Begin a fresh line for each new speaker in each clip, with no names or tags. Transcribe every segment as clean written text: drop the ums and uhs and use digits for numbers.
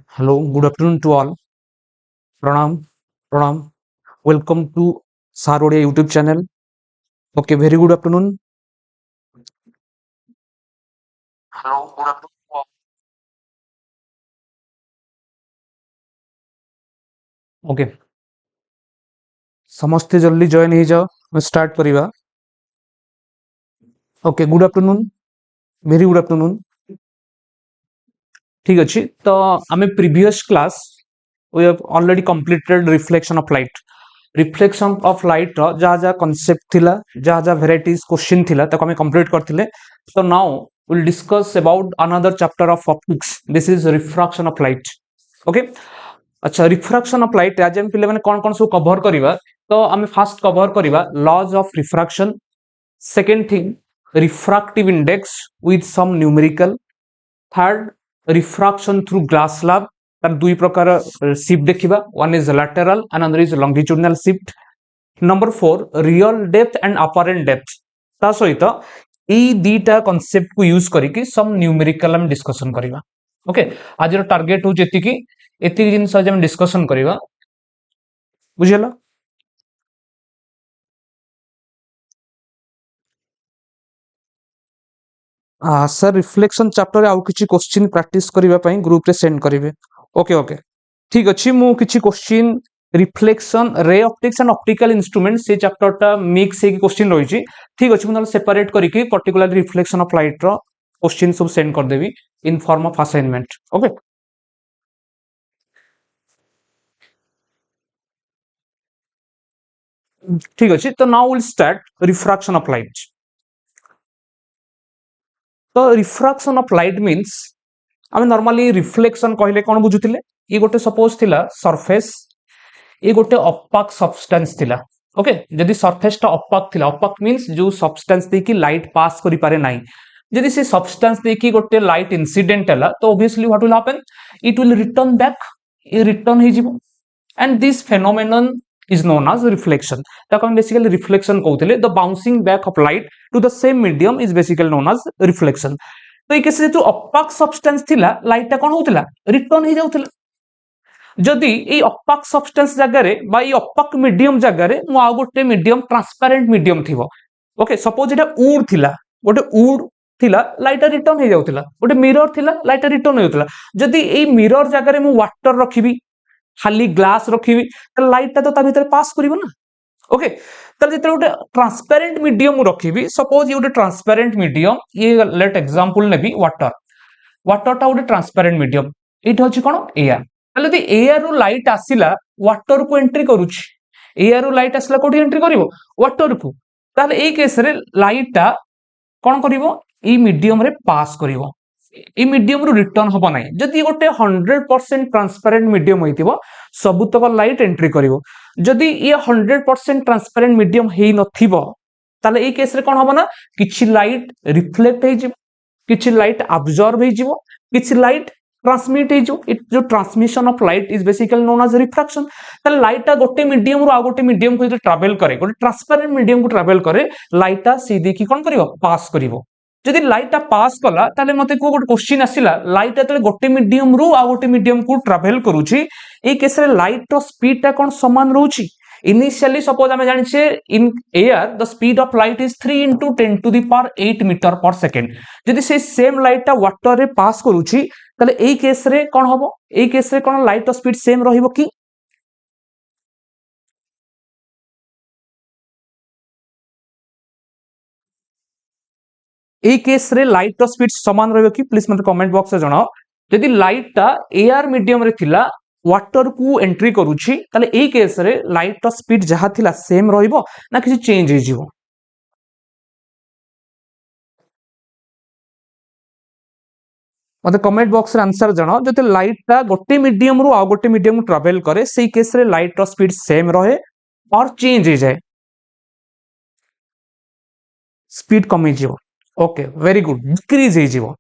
Hello, good afternoon to all. Pranam, Pranam. Welcome to S.I.R Odia YouTube channel. Okay, very good afternoon. Hello, good afternoon to all. Okay, ସମସ୍ତେ ଜଲ୍ଦି join ହେଇଯାଅ ଆମେ start କରିବା। Okay, good afternoon, very good afternoon। ठीक ଅଛି ତ ଆମେ previous class we have already completed reflection of light। reflection of light ର ଯାହା ଯାହା concept ଥିଲା ଯାହା ଯାହା varieties question ଥିଲା ତାକୁ ଆମେ complete କରିଥିଲେ। So now we'll discuss about another chapter of optics। this is refraction of light। okay, अच्छा रिफ्रैक्शन ऑफ लाइट आज हम पिले माने कोन कोन सब कवर करिवा तो आमे फास्ट कवर करिवा laws of refraction. Second thing refractive index with some numerical. Third refraction through glass slab तार दुई प्रकार शिफ्ट देखिबा one is lateral and other is longitudinal shift. Number 4 real depth and apparent depth ता सहित ई दीटा concept को use करिकि सम न्यूमेरिकल हम डिस्कशन करिवा। ओके आज रो टारगेट हो जेति कि एति जिंस आज हम डिस्कशन करिवा बुझियला। सर रिफ्लेक्शन चैप्टर आउ किछि क्वेश्चन प्रैक्टिस करिवा पई ग्रुप रे सेंड करिवे। ओके ओके ठीक अछि मु किछि क्वेश्चन रिफ्लेक्शन रे ऑप्टिक्स एंड ऑप्टिकल इंस्ट्रूमेंट से चैप्टर टा मिक्स हे क्वेश्चन रही छी। ठीक अछि मु सेपरेट करिकि पर्टिकुलर रिफ्लेक्शन ऑफ लाइट रो क्वेश्चन सब सेंड कर देबी in form of assignment. Okay ठीक अछि तो now will start refraction of light. तो रिफ्रैक्शन ऑफ लाइट मींस आम नॉर्मली रिफ्लेक्शन कहले कोन बुझुतिले ये गोटे सपोज थिला सरफेस ये गोटे अपाक सब्सटेंस थिला। ओके जदि सरफेस टा अपाक थिला अपाक मींस जो सब्सटेंस दे की लाइट पास करि पारे नाही जदि से सब्सटेंस दे की गोटे लाइट इंसिडेंट हला तो obviously what will happen it will return back ये रिटर्न हे जिवो and this phenomenon is known as reflection। ताको हम बेसिकली रिफ्लेक्शन कहउतिले the bouncing back of light to the same medium is basically known as reflection. तो ये case रे जो अपाक सब्सटेंस थिला लाइट टा कोन होतिला रिटर्न हे जाउतिला। जदि ए अपाक सब्सटेंस जगह रे बा ए अपाक मीडियम जगह रे मु आ गोटे मीडियम ट्रांसपेरेंट मीडियम थिवो। ओके सपोज एटा वुड थिला गोटे वुड थिला लाइट रिटर्न हे जाउतिला गोटे मिरर थिला लाइट रिटर्न हे जाउतिला। जदि ए मिरर जगह रे मु वाटर रखिबी खाली ग्लास रखिबी त लाइट ता तो ता भीतर पास करिवो ना। ओके तले जेते गोटे ट्रांसपेरेंट मीडियम रखिबी सपोज ये गोटे ट्रांसपेरेंट मीडियम ये लेट एग्जांपल नेबी वाटर वाटर टा गोटे ट्रांसपेरेंट मीडियम एटा होची कोन एयर तले यदि एयर रो लाइट आसिला वाटर को एंट्री करूची एयर रो लाइट आसिला कोठी एंट्री करिवो वाटर को ताले ए केस रे लाइट टा कोन करिवो ई मीडियम रे पास करिवो ए मीडियम रो रिटर्न होबो नाही। जदि गोटे 100% ट्रांसपेरेंट मीडियम होइतिबो सबुतक लाइट एंट्री करिवो जदि ये 100% ट्रांसपेरेंट मीडियम हेई नथिबो ताले ए केस रे कोन होबो ना किछि लाइट रिफ्लेक्ट हे जिवो किछि लाइट अब्जॉर्ब हे जिवो किछि लाइट ट्रांसमिट हे जिवो इट जो transmission of light is basically known as refraction. ताले लाइट टा गोटे मीडियम रो आ गोटे मीडियम को ट्रैवल करे गोटे ट्रांसपेरेंट मीडियम को ट्रैवल करे लाइट टा सीधी की कोन करिवो पास करिवो। जदि लाइट टा पास कला ताले मते को गोटे क्वेश्चन आसिला लाइट तले गोटे मीडियम रो आ गोटे मीडियम को ट्रैवल करूची ए केस रे लाइट रो स्पीड टा कोन समान रहउची। इनिशियली सपोज हमें जानि छे in air the speed of light is 3 into 10 to the power 8 metre per second. जदि से सेम लाइट टा वाटर रे पास करूची ताले ए केस रे कोन होबो ए केस रे कोन लाइट रो स्पीड सेम रहिबो की ए केस रे लाइट रो स्पीड समान रहबो कि प्लीज मते कमेंट बॉक्स रे जणाओ। जदि लाइट टा एयर मीडियम रे थिला वाटर को एंट्री करूची ताले ए केस रे लाइट रो स्पीड जहा थिला सेम रहिबो ना किछि चेंज हे जिवो मते कमेंट बॉक्स रे आंसर जणाओ। जते लाइट टा गोटे मीडियम रो आ गोटे मीडियम को ट्रैवल करे सेही केस रे लाइट रो स्पीड सेम रहे और चेंज हे जाए स्पीड कमी जिवो। ओके वेरी गुड डिक्रीज हे जिवो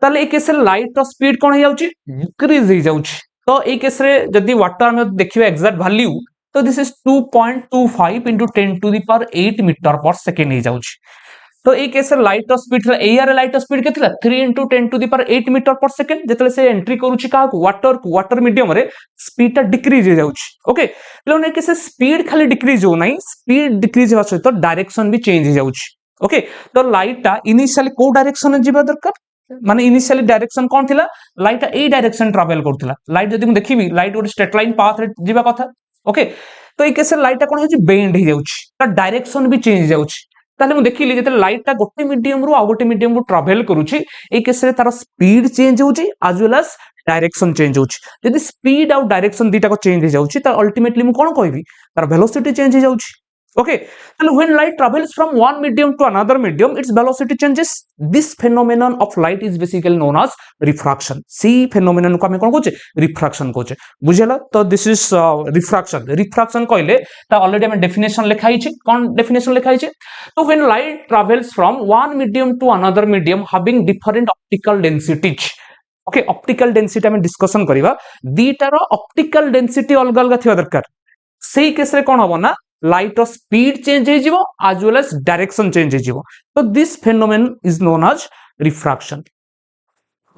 ताले ए केस रे लाइट रो स्पीड कोन हे जाउची डिक्रीज हे जाउची। तो ए केस रे जदि वाटर में देखिबा एग्जैक्ट वैल्यू तो this is 2.25 into 10 to the power 8 metre per second हे जाउची। तो ये केस लाइट स्पीड था एआर लाइट स्पीड के 3 × 10⁸ मीटर पर सेकेंड जिते से एंट्री करूची का वाटर मीडियम रे स्पीड टा डिक्रीज हो जाउची ओके पे केस स्पीड खाली डिक्रीज हो नहीं स्पीड डिक्रीज होवा सहित डायरेक्शन भी चेंज हो जाउची ओके तो लाइट टा इनिशियली को डायरेक्शन जीवा दरकार माने इनिशियली डायरेक्शन कौन थिला लाइट ए डायरेक्शन ट्रैवल करथिला लाइट जदि हम देखिबी लाइट गोटे स्ट्रेट लाइन पाथ रे जीवा कथा ओके तो ये केस लाइट टा कोन होची बेंड हो जाउची ता डायरेक्शन भी चेंज हो जाउची ताले मु देखिली जेते लाइट टा गोटे मीडियम रु आ गोटे मीडियम को ट्रैवल करूची ए केस रे तार स्पीड चेंज होची as well as direction change होची यदि स्पीड आ डायरेक्शन दीटा को चेंज हो जाउची ता अल्टीमेटली मु कोन कहबी तार वेलोसिटी चेंज हो जाउची okay and when light travels from one medium to another medium its velocity changes this phenomenon of light is basically known as refraction see phenomenon को हमें कौन कहचे refraction कहचे बुझेला तो this is refraction कहले ता already हमें डेफिनेशन लिखा हिचे कौन डेफिनेशन लिखा हिचे तो when light travels from one medium to another medium having different optical densities okay optical density हमें डिस्कशन करिवा दीटार ऑप्टिकल डेंसिटी अलग अलग थिया दरकार सेही केस रे कोन हबो ना लाइट स्पीड चेंज हो जिवो as well as direction change हो जिवो तो this phenomenon is known as refraction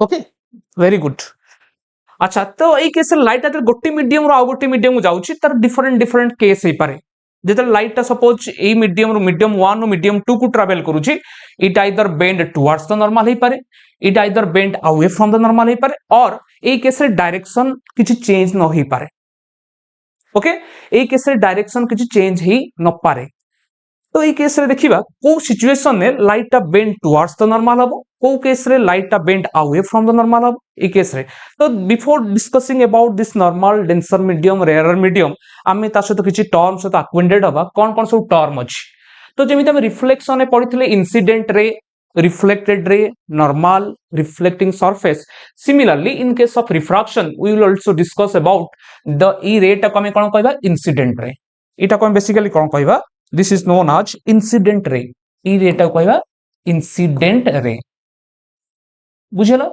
okay very good अच्छा तो एई केस लाइट अगर गोटे मीडियम रो आ गोटे मीडियम को जाउची तर डिफरेंट केस हे पारे जेते लाइट ता सपोज ए मीडियम रो मीडियम 1 रो मीडियम 2 को ट्रैवल करूची it either bend towards the normal हे पारे it either bend away from the normal हे पारे और एई केस रे डायरेक्शन किछि चेंज न हे पारे ओके ए केस रे डायरेक्शन किछि चेंज ही न पारे तो ए केस रे देखिबा को सिचुएशन ने लाइट टा बेंड टुवर्ड्स द नॉर्मल हबो को केस रे लाइट टा bend away from the normal हबो ए केस रे तो before discussing about this normal denser medium rare medium आमे ता सहित किछि टर्म सहित अक्वेंटेड हबा कोन कोन सब टर्म अछि तो जेमिति हम रिफ्लेक्शन ने पढिथिले incident ray reflected ray normal reflecting surface similarly in case of refraction we will also discuss about the e ray ta ko ame kon कहबा incident ray eta ko basically kon कहबा this is known as incident ray e ray ta कहबा incident ray बुझलो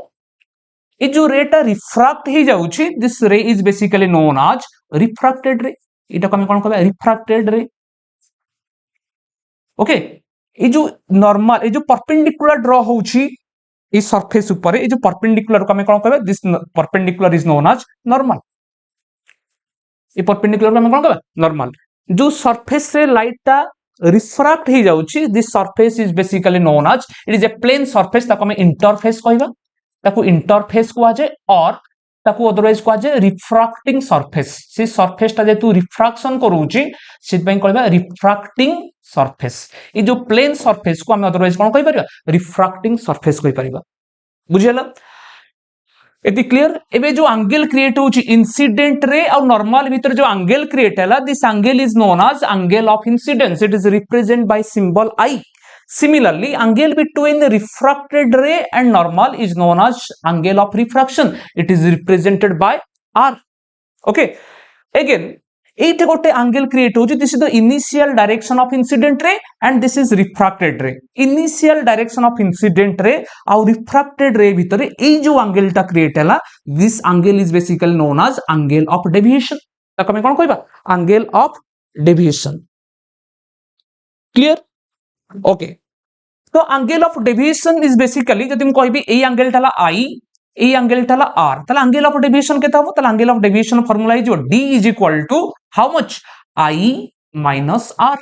ए जो रे टा refract ही जाउची this ray is basically known as refracted ray eta ko ame kon कहबा refracted ray ओके ये जो नॉर्मल ये जो परपेंडिकुलर ड्रॉ होउची इस सरफेस ऊपर ये जो परपेंडिकुलर को हमें कौन कहबा this perpendicular is known as normal ये परपेंडिकुलर को हमें कौन कहबा नॉर्मल जो सरफेस से लाइट ता रिफ्रैक्ट ही जाउची this surface is basically known as it is a plane surface ताको हमें इंटरफेस कहबा ताको इंटरफेस को आजे और ताको अदरवाइज को आजे रिफ्रैक्टिंग सरफेस से सरफेस ता जेतु रिफ्रैक्शन करूची सित पई कहबा रिफ्रैक्टिंग सरफेस ये जो प्लेन सरफेस को हम अदरवाइज कोन कहि परिबा रिफ्रैक्टिंग सरफेस कहि परिबा बुझियला एति क्लियर एबे जो एंगल क्रिएट होची इंसिडेंट रे और नॉर्मल भीतर जो एंगल क्रिएट हैला this angle is known as angle of incidence it is represent by symbol i similarly angle between the refracted ray and normal is known as angle of refraction it is represented by r okay again एट गोटे angle create होची this is the initial direction of incident ray and this is refracted ray initial direction of incident ray और refracted रे भीतर ए जो angle टा create हैला this angle is basically known as angle of deviation ताको हम कोन कहबा angle of deviation clear okay तो angle of deviation is basically जदि हम कहबी ए एंगल टाला आई ए एंगल टाला आर ताला एंगल ऑफ डेविएशन केता हो ताला angle of deviation formula is d is equal to how much i minus r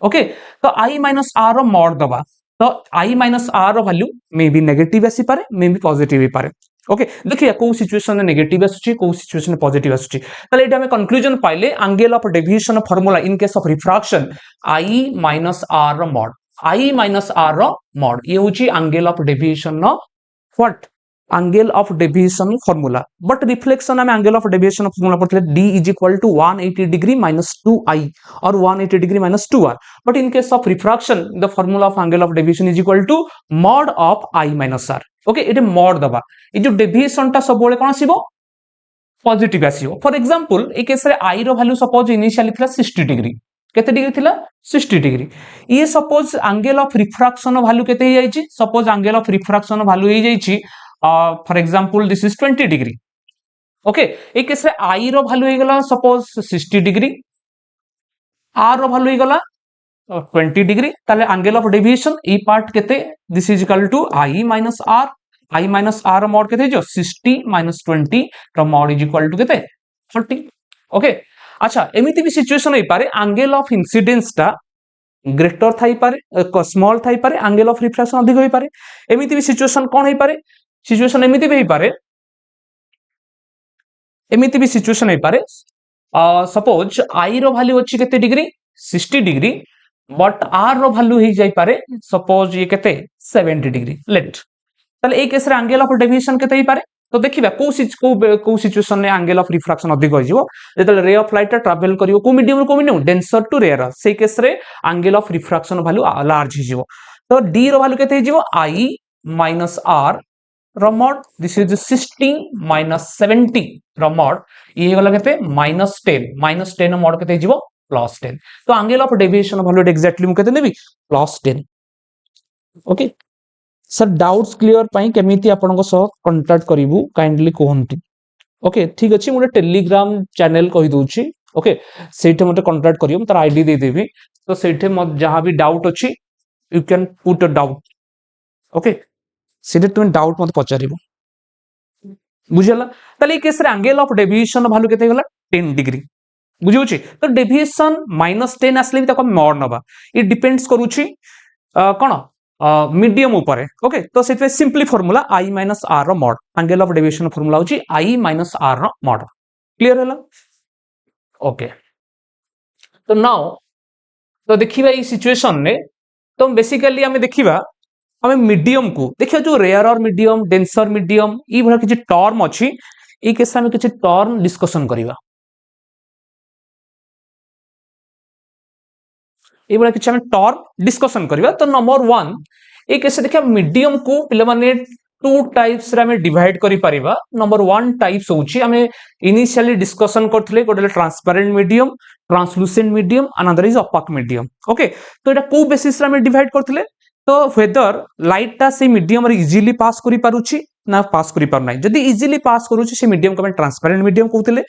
okay तो i माइनस r रो मॉड दबा तो i माइनस r रो वैल्यू मे बी नेगेटिव आसी पारे मे बी पॉजिटिव ही पारे ओके देखिए को सिचुएशन में नेगेटिव आसुची को सिचुएशन में पॉजिटिव आसुची ताले एटा हमें कंक्लूजन पाइले angle of deviation formula in case of refraction i minus r रो मॉड i माइनस r रो मॉड ये होची angle of deviation know what angle of deviation formula but reflection में एंगल ऑफ डेविएशन फार्मूला पढ़ते d is equal to 180 degree minus 2i और 180 degree minus 2r but in case of refraction the formula of angle of deviation is equal to mod of i minus r okay it mod दबा ये जो deviation टा सब बोले कोन आसीबो positive आसीबो फॉर एग्जांपल ए केस रे i रो वैल्यू सपोज इनिशियली थिला 60 डिग्री केते डिग्री थिला 60 डिग्री ये suppose angle of refraction value केते हे जाईची suppose angle of refraction value हे जाईची for example this is 20 degree okay ए केस रे i रो वैल्यू हे गला सपोज 60 डिग्री r रो वैल्यू हे गला 20 डिग्री ताले एंगल ऑफ डेविएशन ई पार्ट केते this is equal to i minus r mod केते जो 60 माइनस 20 रो मॉड इज इक्वल टू केते 40 ओके अच्छा एमिति भी सिचुएशन होई पारे एंगल ऑफ इंसिडेंस टा ग्रेटर थाई पारे स्मॉल थाई पारे एंगल ऑफ रिफ्रैक्शन अधिक होई पारे एमिति भी सिचुएशन कोन होई पारे सिचुएशन एमिति भी होई पारे एमिति भी सिचुएशन होई पारे सपोज आई रो वैल्यू अछि केते डिग्री 60 डिग्री बट आर रो वैल्यू ही जाई पारे सपोज ये केते 70 डिग्री लेट ताले ए केस रे एंगल ऑफ डेविएशन केते ही पारे तो देखिबा को सिचुएशन ने एंगल ऑफ रिफ्रैक्शन अधिक हो जिवो जेतले रे ऑफ लाइट ट्रैवल करिवो को मीडियम डेंसर टू रेयर से केस रे angle of refraction value large ही जिवो तो डी रो वैल्यू केते ही जिवो आई माइनस आर रो मॉड दिस इज 60 माइनस 70 रो मॉड ये गला केते -10 मॉड केते जिवो +10 तो angle of deviation value exactly मु केते नेबी +10 ओके सर डाउट्स क्लियर पाई केमिति आपनको सह कांटेक्ट करिवु काइंडली कोहंती ओके ठीक अछि मोटे टेलीग्राम चैनल कहि दोछि ओके सेठे मते कांटेक्ट करियो तार आईडी दे देबी तो सेठे मत जहां भी डाउट अछि you can put a doubt okay सेठे तुम डाउट मत पचारिबो बुझला ताले ए केस रे एंगल ऑफ डेविएशन वैल्यू केते गला 10 डिग्री बुझिउछि तो डेविएशन -10 आसले भी तको मॉड नबा इट डिपेंड्स करूछि कोन मीडियम ऊपर ओके तो से simply formula i minus r mod angle of deviation formula होची i minus r mod clear है ओके तो नाउ तो देखिबा ई सिचुएशन ने तो बेसिकली हमें देखिबा हमें मीडियम को देखियो जो रेयर और मीडियम डेंसर मीडियम ई भला किछि टर्म अछि ई केस में किछि टर्म डिस्कशन करिबा ए बड़ा किछि हम टर्म डिस्कशन करिबा तो नंबर 1 ए केस देखिया मीडियम को पिले माने टू टाइप्स रे हमें डिवाइड करि परिबा नंबर 1 टाइप्स होछि हमें इनिशियली डिस्कशन करथले गोटे transparent medium translucent medium another is opaque medium okay तो एटा को बेसिस रे हमें डिवाइड करथले तो वेदर लाइट टा से मीडियम रे इजीली पास करि पारुछि ना पास करि पार नै जदी इजीली पास करूछि से मीडियम को हमें ट्रांसपेरेंट मीडियम कहउतले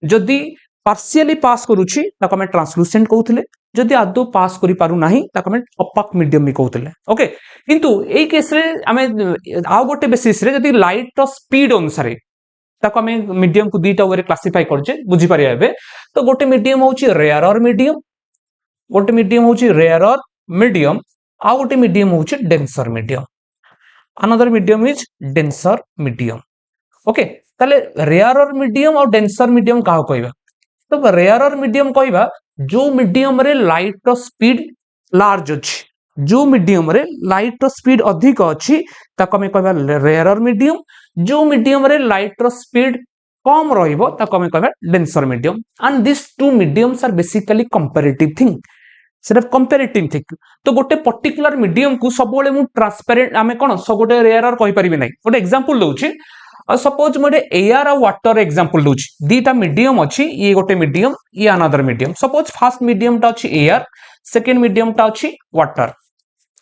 जदी पार्शियली पास करूछि ताको हमें ट्रांसलूसेंट कहउतले जदि आदो पास करि पारु नाही ताको हमें opaque मीडियम भी कहउतले ओके किंतु एई केस रे हमें आ गोटे बेसिस रे जदि लाइट रो स्पीड अनुसार ताको हमें मीडियम को दीटा वे क्लासिफाई करजे बुझी पारिया एबे तो गोटे मीडियम होची रेयर मीडियम गोटे मीडियम होची रेयर मीडियम आ गोटे मीडियम होची denser medium another medium is denser medium okay ताले रेयर मीडियम और डेंसर मीडियम का कहबा तो रेयर मीडियम कहबा जो मीडियम रे लाइट रो स्पीड लार्ज अछि जो मीडियम रे लाइट रो स्पीड अधिक अछि ताको हम कहबा रेयर मीडियम जो मीडियम रे लाइट रो स्पीड कम रहिबो ताको हम कहबा denser medium and this two mediums are basically comparative thing सिर्फ कंपैरेटिव थिंग तो गोटे पर्टिकुलर मीडियम को सब बेले मु ट्रांसपेरेंट आमे कोन सब गोटे रेयर कहि परिबे नै गोटे एग्जांपल दोछि सपोज मोटे एयर और वाटर एग्जांपल दोछि दीटा मीडियम अछि ये गोटे मीडियम ये another medium suppose first medium टा अछि एयर सेकंड मीडियम टा अछि वाटर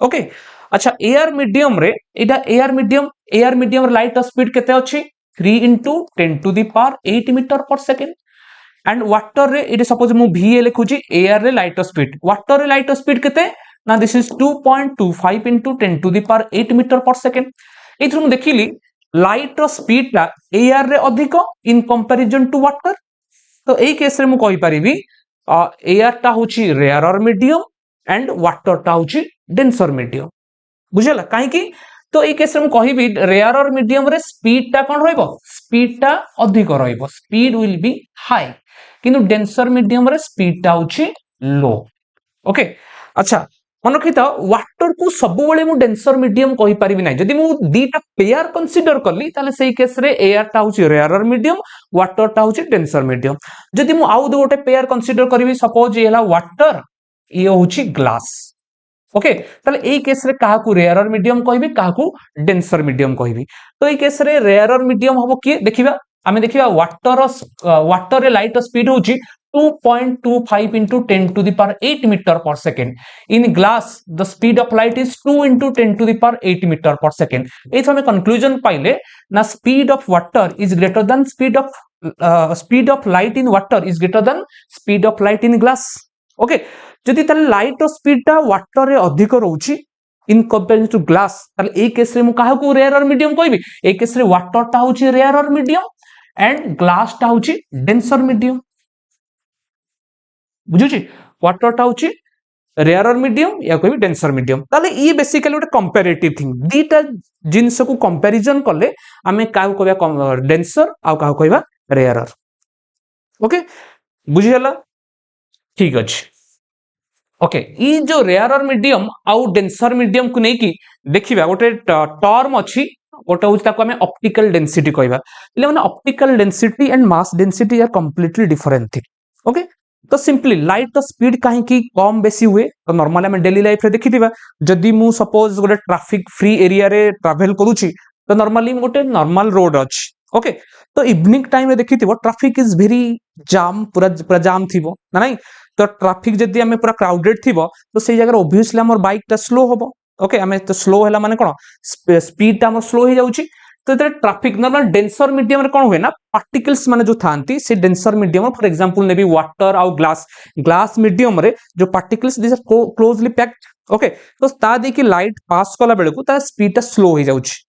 ओके अच्छा एयर मीडियम रे एटा एयर मीडियम लाइट स्पीड केते अछि 3 into 10 to the power 8 metre per second and water रे इट सपोज मु वी लिखुची एयर रे लाइट स्पीड वाटर रे लाइट स्पीड केते ना this is 2.25 into 10 to the power 8 metre per second एथु मु देखिली लाइट रो स्पीड ला एयर रे अधिक इन कंपैरिजन टू वाटर तो एई केस रे मु कहि परिबी एयर टा होची रेयर मीडियम एंड वाटर टा होची डेंसर मीडियम बुझला काहे की तो एई केस रे मु कहिबी रेयर मीडियम रे स्पीड टा कोन रहइबो स्पीड टा अधिक रहइबो स्पीड विल बी हाई किंतु डेंसर मीडियम रे स्पीड टा होची लो ओके अच्छा मन रखिता वाटर को सब बेले मु डेंसर मीडियम कहि परिबि नै जदि मु दीटा पेयर कंसीडर करली ताले सेई केस रे एयर टा होची रेयर मीडियम वाटर टा होची डेंसर मीडियम जदि मु आउ गोटे पेयर कंसीडर करबी सपोज ये हला वाटर ये होची ग्लास ओके ताले एई केस रे काहा को रेयर मीडियम कहबी काहा को डेंसर मीडियम कहबी तो एई केस रे रेयर मीडियम हबो कि देखिबा आमे देखिबा वाटर रे लाइट स्पीड होची 2.25 into 10 to the power 8 meter per second. In glass, the speed of light is 2 into 10 to the power 8 meter per second. इस हमें conclusion पाइले ना speed of water is greater than speed of light in water is greater than speed of light in glass. Okay जदि ताले light रो speed टा water रे अधिक रहउची इन कंपेरिजन टू ग्लास ताले ए केस रे मु काहा को रेयरर मीडियम कहबी ए केस रे वाटर टा होची रेयरर मीडियम एंड ग्लास टा होची डेंसर मीडियम बुझुची वाटर टा होची रेयरर मीडियम या कोई डेंसर मीडियम ताले ये बेसिकली गोटे कंपैरेटिव थिंग दीटा जिंस को कंपैरिजन कले आमे काउ कहबा डेंसर आ काउ कहबा रेयरर ओके बुझी हला ठीक अछि ओके ई जो रेयरर मीडियम आउ डेंसर मीडियम को नेकी देखिबा गोटे टर्म अछि गोटे होची ताको हमें ऑप्टिकल डेंसिटी कहबा ले माने optical density and mass density are completely different thing okay तो सिंपली लाइट तो स्पीड कहीं की कम बेसी हुए तो नॉर्मली हम डेली लाइफ रे देखिथिबा जदी मु सपोज गोटे ट्रैफिक फ्री एरिया रे ट्रैवल करूची तो नॉर्मली गोटे नॉर्मल रोड अछि ओके तो इवनिंग टाइम रे देखिथिबो ट्रैफिक इज वेरी जाम पूरा पूरा जाम थिबो ना नहीं तो ट्रैफिक जदी हमें पूरा क्राउडेड थिबो तो सेई जगह ऑब्वियसली हमर बाइक ता स्लो होबो ओके हमें तो स्लो हैला माने कोन स्पीड ता हमर स्लो हो जाउची तो ट्रैफिक नॉर्मल डेंसर मीडियम रे कोन हुए ना पार्टिकल्स माने जो थांती से डेंसर मीडियम फॉर एग्जांपल नेबी वाटर आउ ग्लास ग्लास मीडियम रे जो particles this are closely packed okay तो ता दे की लाइट पास कला बेले को ता स्पीड ता स्लो हो जाउची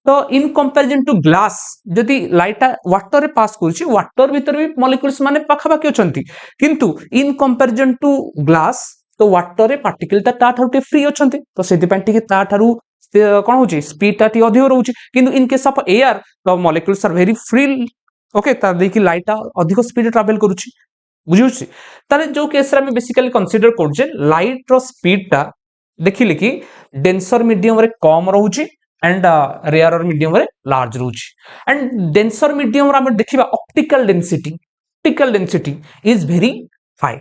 तो इन कंपैरिजन टू ग्लास जदि लाइट वाटर रे पास करूची वाटर भीतर भी मॉलिक्यूल्स माने पाखा पाखी अछंती किंतु इन कंपैरिजन टू ग्लास तो वाटर रे पार्टिकल ता ठारू टे फ्री अछंती तो सेति पय टिके ता ठारू कोन होची स्पीड ता टी अधिक रहउची किंतु इन केस ऑफ एयर तो molecules are very free okay ता देखि लाइट अधिक स्पीड ट्रैवल करूची बुझुची ताले जो केस रे हम बेसिकली कंसीडर करजे लाइट रो स्पीड ता देखिले कि डेंसर मीडियम रे कम रहउची एंड रेयरर मीडियम रे लार्ज रहउची एंड डेंसर मीडियम रे हम देखिबा optical density is very high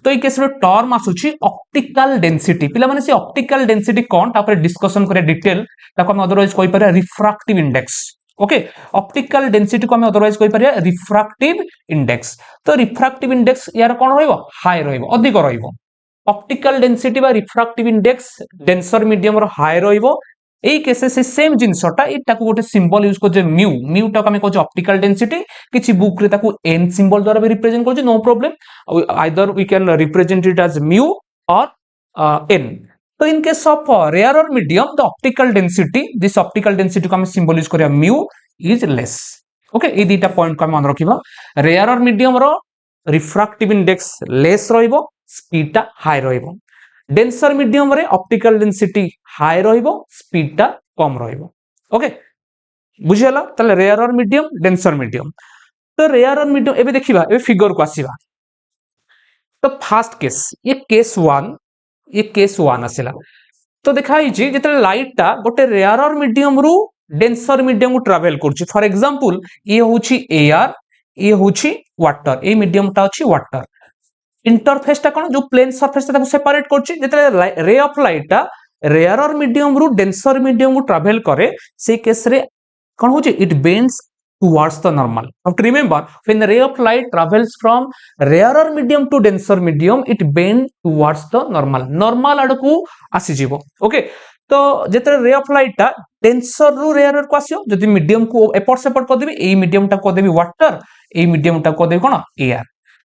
तो ये केस रो टर्म आसुची ऑप्टिकल डेंसिटी पिला माने से ऑप्टिकल डेंसिटी कोन तापर डिस्कशन करे डिटेल ताको हम अदरवाइज कोइ पारे refractive index okay optical density को हम अदरवाइज कोइ पारे रिफ्रैक्टिव इंडेक्स तो रिफ्रैक्टिव इंडेक्स यार कोन रहइबो हाई रहइबो अधिक रहइबो ऑप्टिकल डेंसिटी बा रिफ्रैक्टिव इंडेक्स डेंसर मीडियम रो हाई रहइबो एई केसे से सेम जिंसटा एटा को गोटे सिंबल यूज करजे म्यू म्यू टा हम कहजे ऑप्टिकल डेंसिटी किछि बुक रे ताको एन सिंबल द्वारा भी रिप्रेजेंट करजे no problem either we can represent it as mu और एन तो in case of rarer medium the optical density this optical density को हम सिंबल यूज करिया म्यू इज लेस ओके ए दीटा पॉइंट को हम मन रखिबा रेयरर मीडियम रो रिफ्रैक्टिव इंडेक्स लेस रहइबो स्पीड टा हाई रहइबो डेंसर मीडियम रे ऑप्टिकल डेंसिटी हाई रहइबो स्पीड टा कम रहइबो ओके बुझियला तले रेयरर मीडियम डेंसर मीडियम तो रेयरर मीडियम एबे देखिबा एबे फिगर को आसीबा तो फर्स्ट केस ये केस 1 आसिला तो देखा हिची जेते लाइट टा गोटे रेयरर मीडियम रु डेंसर मीडियम को ट्रैवल करची फॉर एग्जांपल ये होची एयर ये होची वाटर ए मीडियम टा अछि वाटर इंटरफेस टा कोन जो प्लेन सरफेस ता सेपरेट करची जेते रे ऑफ लाइट टा रेयरर मीडियम रु डेंसर मीडियम को ट्रैवल करे से केस रे कोन होची it bends towards the normal now to remember when the ray of light travels from rarer medium to denser medium it bend towards the normal आडकू आसी जीवो okay तो जेते रे ऑफ लाइट टा डेंसर रु rare को आसियो जदि medium को एपट सेपट कर देबी ए मीडियम टा को देबी वाटर ए मीडियम टा को देबी कोन एयर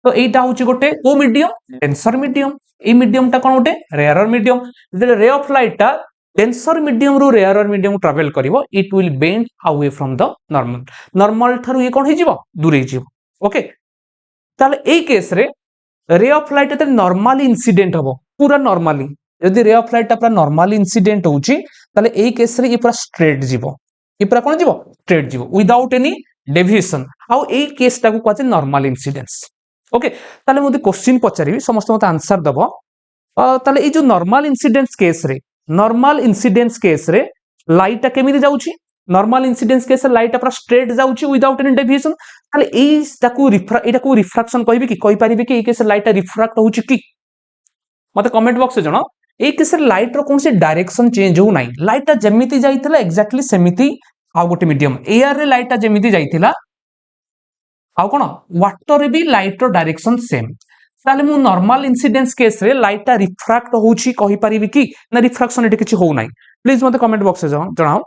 तो एटा होची गोटे को मीडियम डेंसर मीडियम ए मीडियम टा कोन गोटे रेयरर मीडियम जेते रे ऑफ लाइट टा डेंसर मीडियम रु रेयरर मीडियम ट्रैवल करिवो it will bend away from the normal थारु ये कोन हे जीवो दूर हे जीवो ओके ताले ए केस रे रे ऑफ लाइट ते नॉर्मली इंसिडेंट हबो पूरा नॉर्मली यदि रे ऑफ लाइट पूरा नॉर्मली इंसिडेंट होउची ताले ए केस रे ये पूरा स्ट्रेट जीवो ये पूरा कोन जीवो स्ट्रेट जीवो विदाउट एनी डेविएशन आउ ए केस टा को कहते नॉर्मल इंसिडेंस ओके ताले मोदी क्वेश्चन पचारिबी समस्त मत आंसर दबो ताले ए जो नॉर्मल इंसिडेंस केस रे लाइट टा केमिति जाउची नॉर्मल इंसिडेंस केस रे लाइट पूरा स्ट्रेट जाउची विदाउट एनी डेविएशन ताले एई ताकू रिफ्रैक्शन कहबी कि कहि परिबे कि ए केस रे लाइट रिफ्रैक्ट होउची कि मते कमेंट बॉक्स जणो ए केस रे लाइट रो कोन से डायरेक्शन चेंज हो नाही लाइट जेमिति जाइतिला एक्जेक्टली सेमिति आ गोटे मीडियम एयर रे लाइट जेमिति जाइतिला आ कोन वाटर रे भी लाइट रो डायरेक्शन सेम ताले मु नॉर्मल इंसिडेंस केस रे लाइट रिफ्रैक्ट होउची कहि परिबे कि ना रिफ्रैक्शन एटे किछि हो नाही प्लीज मते कमेंट बॉक्स रे जणाओ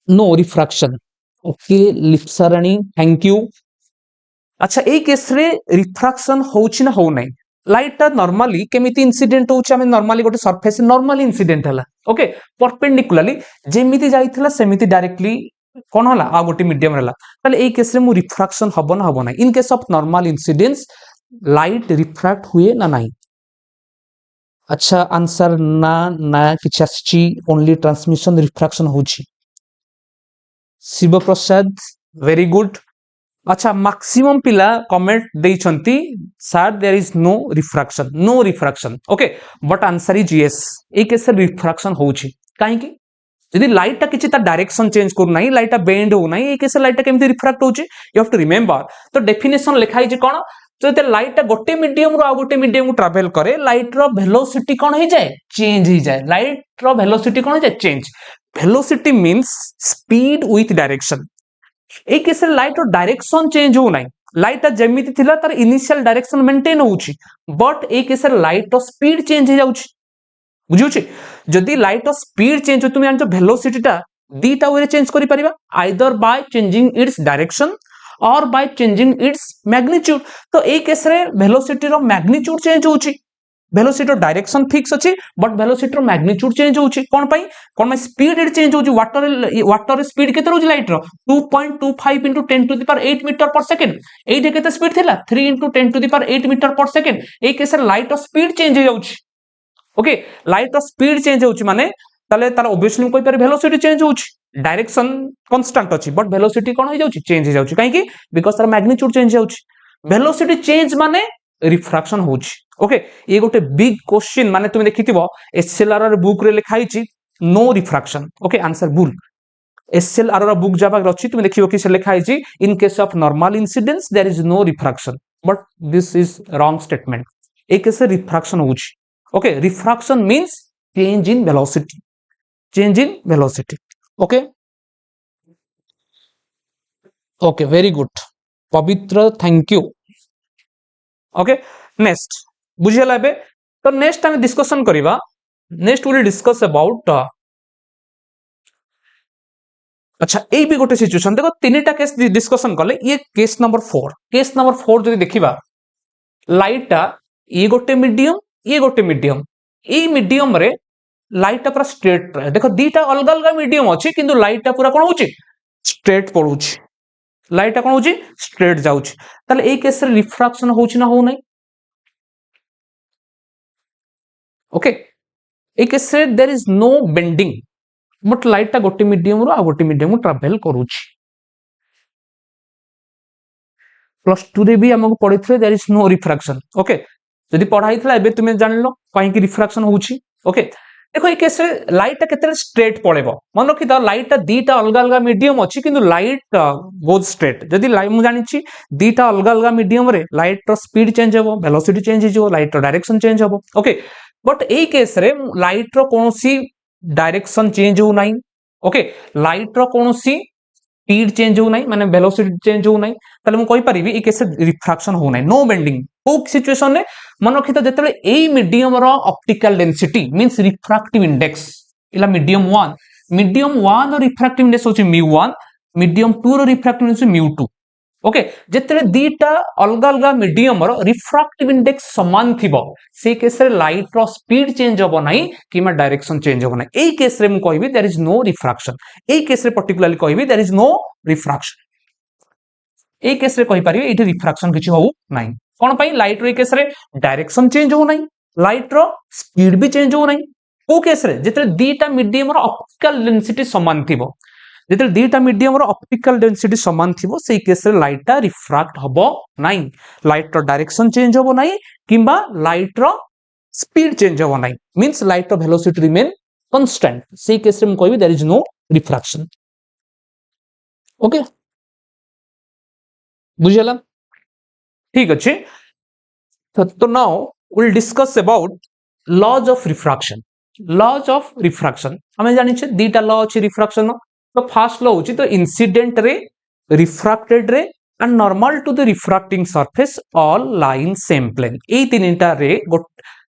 no refraction okay Lipsarani thank you. अच्छा ए केस रे रिफ्रैक्शन होउछि ना हो नै लाइट ता नॉर्मली केमिति इंसिडेंट होउछि हमें नॉर्मली गोटे सरफेस नॉर्मली इंसिडेंट हला ओके परपेंडिकुलरली जेमिति जाइथिला सेमिति डायरेक्टली कोन हला आ गोटे मीडियम रहला ताले ए केस रे मु रिफ्रैक्शन हबो ना हबो नै in case of normal incidence light refract हुए ना नहीं। अच्छा आंसर ना ना किछ आछि ओनली ट्रांसमिशन रिफ्रैक्शन होउछि। Shiv Prasad very good. अच्छा मैक्सिमम पिला कमेंट देइछंती sir there is no refraction okay but answer is yes ए केस रिफ्रैक्शन होउछि काहे कि यदि लाइट ता किछि ता डायरेक्शन चेंज करू नाही लाइट ता बेंड हो नाही ए केस लाइट ता केमति रिफ्रैक्ट होउछि यू हैव टू रिमेंबर तो डेफिनेशन लिखाइ जे कोन तो ते लाइट ता गोटे मीडियम रो आ गोटे मीडियम को ट्रैवल करे लाइट रो वेलोसिटी कोन हो जाए चेंज हो जाए लाइट रो वेलोसिटी कोन हो जाए change velocity means speed with direction ए केस लाइट रो डायरेक्शन चेंज हो नाही लाइट जेमिति थिला तार इनिशियल डायरेक्शन मेंटेन होउछि बट ए केस लाइट रो स्पीड चेंज हो जाउछि बुझुछि जदि लाइट रो स्पीड चेंज हो तुम जानछो वेलोसिटी ता दीटा वे चेंज करि परिबा either by changing its direction और बाय चेंजिंग इट्स मैग्नीट्यूड तो ए केस रे वेलोसिटी रो मैग्नीट्यूड चेंज होउछि वेलोसिटी डायरेक्शन फिक्स अछि बट वेलोसिटी मैग्नीट्यूड चेंज होउछि कोन स्पीड चेंज होउछि वाटर स्पीड केते रहउछि लाइट रो 2.25 into 10 to the power 8 metre per second एइटे केते स्पीड थिला 3 into 10 to the power 8 metre per second A case light speed change हो जाउछि ओके लाइट स्पीड चेंज होउछि माने ताले तार ऑब्वियसली कोइ पर वेलोसिटी चेंज होउछि डायरेक्शन कांस्टेंट अछि बट वेलोसिटी कोन हो जाउछि चेंज हो जाउछि काहे कि बिकॉज़ तार मैग्नीट्यूड चेंज हो जाउछि वेलोसिटी चेंज माने रिफ्रैक्शन होउछि ओके ये गोटे बिग क्वेश्चन माने तुम देखिथिबो एसएलआर बुक रे लिखा हिची नो रिफ्रैक्शन ओके आंसर भूल एसएलआर बुक जाबा रछि तुम देखिबो कि से लिखा हिची in case of normal incidence there is no refraction but this is wrong statement ए केस रिफ्रैक्शन होउछि okay refraction means change in velocity okay okay very good Pavitra thank you okay next बुझियला बे तो नेक्स्ट हम discussion करिवा next will discuss about अच्छा ए भी गोटे सिचुएशन देखो तीनटा केस डिस्कशन कले ये केस नंबर 4 जदि देखिबा लाइटा ये गोटे मीडियम ए मीडियम रे लाइटा पूरा स्ट्रेट देखो दीटा अलग अलग मीडियम अछि किंतु लाइटा पूरा कोन होछि स्ट्रेट पड़ुछि लाइटा कोन होछि स्ट्रेट जाउछि ताले ए केस रे रिफ्रैक्शन होछि ना हो नै ओके ए केस रे there is no bending but light ता गोटे मीडियम रो आ गोटे मीडियम ट्रैवल करूछि प्लस 2 रे भी हमको पढिथले there is no refraction okay जदि पढाइथला एबे तुमे जानलो काहे कि रिफ्रैक्शन होछि ओके देखो ए केस रे लाइट केते स्ट्रेट पळेबो मन रखि द लाइट दीटा अलग अलग मीडियम अछि किंतु लाइट गोज स्ट्रेट जदि लाइट मु जानिछि दीटा अलग अलग मीडियम रे लाइट रो स्पीड चेंज होबो वेलोसिटी चेंज हिजो लाइट रो डायरेक्शन चेंज होबो ओके बट ए केस रे लाइट रो कोनोसी डायरेक्शन चेंज हो नाही ओके लाइट रो कोनोसी स्पीड चेंज हो नाही माने वेलोसिटी चेंज हो नाही ताले मु कहि परिबी ए केस रिफ्रैक्शन हो नाही नो बेंडिंग को सिचुएशन रे मन रखि त जेतले ए मीडियम रो optical density means refractive index इला मीडियम 1 रो रिफ्रैक्टिव इंडेक्स होची μ1 मीडियम 2 रो रिफ्रैक्टिव इंडेक्स μ2 ओके जेतले दीटा अलग अलग मीडियम रो रिफ्रैक्टिव इंडेक्स समान थिबो से केस रे लाइट रो स्पीड चेंज होबो नाही किमा डायरेक्शन चेंज होबो नाही ए केस रे मु कहबी देयर इज नो रिफ्रैक्शन ए केस रे पर्टिकुलरली कहबी देयर इज नो रिफ्रैक्शन ए केस रे कहि परिबे एठी रिफ्रैक्शन किछि होउ नाही कोन पई लाइट रो ए केस रे डायरेक्शन चेंज हो नाही लाइट रो स्पीड भी चेंज हो नाही को केस रे जेतले दीटा मीडियम रो ऑप्टिकल डेंसिटी समान थिबो जेतले दीटा मीडियम रो ऑप्टिकल डेंसिटी समान थिबो सेही केस रे लाइट ता रिफ्रैक्ट हबो नाही लाइट रो डायरेक्शन चेंज हबो नाही किंबा लाइट रो स्पीड चेंज हबो नाही मींस लाइट रो वेलोसिटी रिमेन कांस्टेंट सेही केस रे हम कहबी there is no refraction okay बुझियला ठीक अछि तो now will discuss about laws of refraction हमें जानि छे दीटा लॉ अछि रिफ्रैक्शन तो फर्स्ट लॉ होची तो incident ray refracted ray and normal to the refracting surface all lie in same plane ए तीनटा रे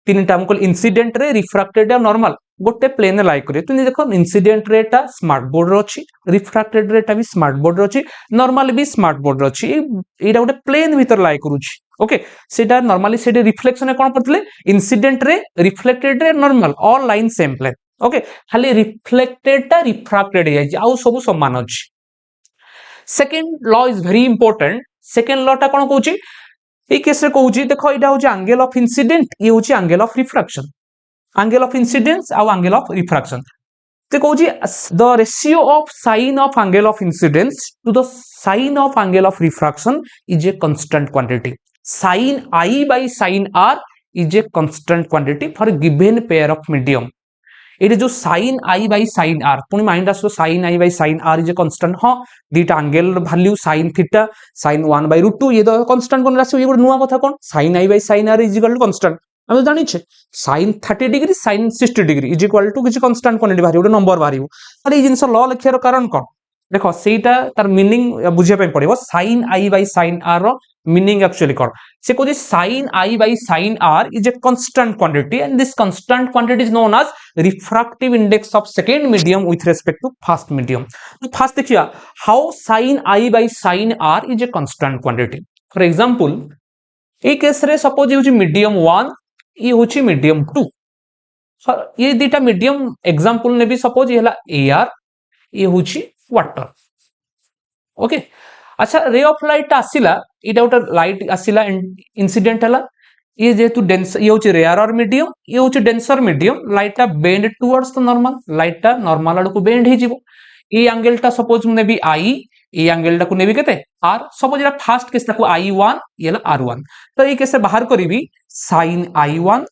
तीनटा हमको इंसिडेंट रे रिफ्रैक्टेड और नॉर्मल गोटे प्लेन लाइक करिए तुम देखो इंसिडेंट रेटा स्मार्ट बोर्ड रे अछि रिफ्रैक्टेड रेटा भी स्मार्ट बोर्ड रे अछि नॉर्मल भी स्मार्ट बोर्ड रे अछि एटा गोटे प्लेन भीतर लाइक करूछि ओके सेटा नॉर्मली सेटे रिफ्लेक्शन रे कोन पड़तले incident ray reflected ray normal all line same plane okay खाली रिफ्लेक्टेड टा रिफ्रैक्टेड हे जाय आउ सब समान अछि second law is very important second law टा कोन कहूछि ए केस रे कहूछि देखो एटा होछि एंगल ऑफ इंसिडेंट ये होछि angle of refraction angle of incidence और एंगल ऑफ रिफ्रैक्शन तो कहूँ the ratio of sine of angle of incidence to the sine of angle of refraction is a constant quantity sine I by sine R is a constant quantity for given pair of medium ये जो sine I by sine R पुणी mind आसो sine I by sine R is a constant हाँ दीटा angle value sine theta sine 1/√2 ये तो constant कोन राशि ये गोटे नुआ कथा कोन sine I by sine R is equal to constant हम जानी छे sin 30 degree sin 60 degree is equal to किसी कांस्टेंट क्वांटिटी बाहरी गोटे नंबर बाहरी अरे ये जिंस ल लिखियार कारण कोन देखो सेटा तार मीनिंग बुझिया पे पड़िबो sin i by sin r रो मीनिंग एक्चुअली कोन से को sin i by sin r is a constant quantity and this constant quantity is known as refractive index of second medium with respect to first medium तो first देखिया how sin i by sin r is a constant quantity for example A case रे suppose ये medium 1 ये होची medium 2 ये दीटा medium example ने भी suppose ये हला एआर ये होची वाटर ओके अच्छा रे ऑफ लाइट आसिला इटा गोटे लाइट आसिला इंसिडेंट हला ये जेतु डेंस ये होची रेयर मीडियम ये होची डेंसर मीडियम लाइटा बेंड टुवर्ड्स द नॉर्मल लाइटा नॉर्मल आड़ को बेंड हे जिवो ये एंगल टा सपोज ने भी आई ये एंगल टा को नेबी केते are suppose Etah first case ताको i1 ये r1 तो ये केस बाहर करिवि sin i1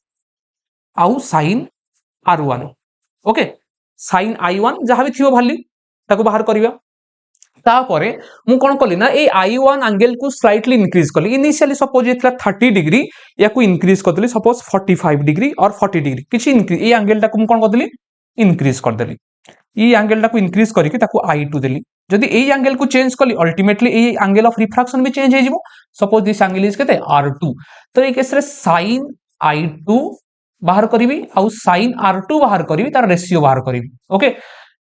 आउ sin r1 okay sin i1 जहां भी थियो वैल्यू ताको बाहर करिवा तापरे मु कोन कली ना ए i1 एंगल को स्लाइटली इंक्रीज कली इनिशियली सपोज इतला 30 डिग्री या को इंक्रीज कर देली सपोज 45 डिग्री और 40 डिग्री किछि इंक्रीज ए एंगल टा को मु कोन कर देली इंक्रीज कर देली ई एंगल टा को इंक्रीज करके ताको i2 देली जदि ए एंगल को चेंज कली ultimately A angle of refraction भी चेंज हे जिवो सपोज दिस एंगल इज केते r2 तो ए केस रे sin i2 बाहर करिवि आ sin r2 बाहर करिवि तार रेशियो बाहर करिवि ओके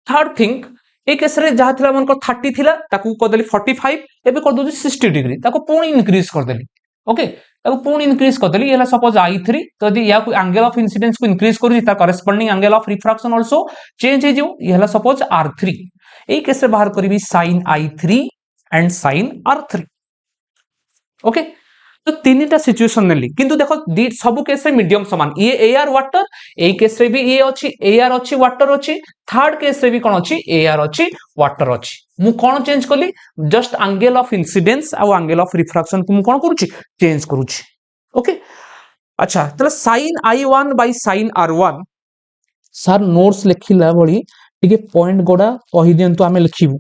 थर्ड थिंग ए केस रे जहा थिला मन को 30 थिला ताकू को देली 45 एबे कर दोजी 60 डिग्री ताको पुणी इंक्रीज कर देली ओके ताको पुणी इंक्रीज कर देली एला सपोज i3 तो यदि या को एंगल ऑफ इंसिडेंस को इंक्रीज करू ता corresponding angle of refraction also change हे जो ये हला सपोज r3 ए केस रे बाहर करिवि sin i3 and sin r3 okay तो तीनटा सिचुएशन नेली किंतु देखो दी सब केस रे मीडियम समान ये एआर वाटर ए केस रे भी ये अछि एआर अछि वाटर अछि थर्ड केस रे भी कोन अछि एआर अछि वाटर अछि मु कोन चेंज कली जस्ट एंगल ऑफ इंसिडेंस आ एंगल ऑफ रिफ्रैक्शन को मु कोन करूची चेंज करूची ओके अच्छा तले sin i1 by sin r1 sir notes लिखिला बळी टिके पॉइंट गोडा कहि दियंतु आमे लिखिबु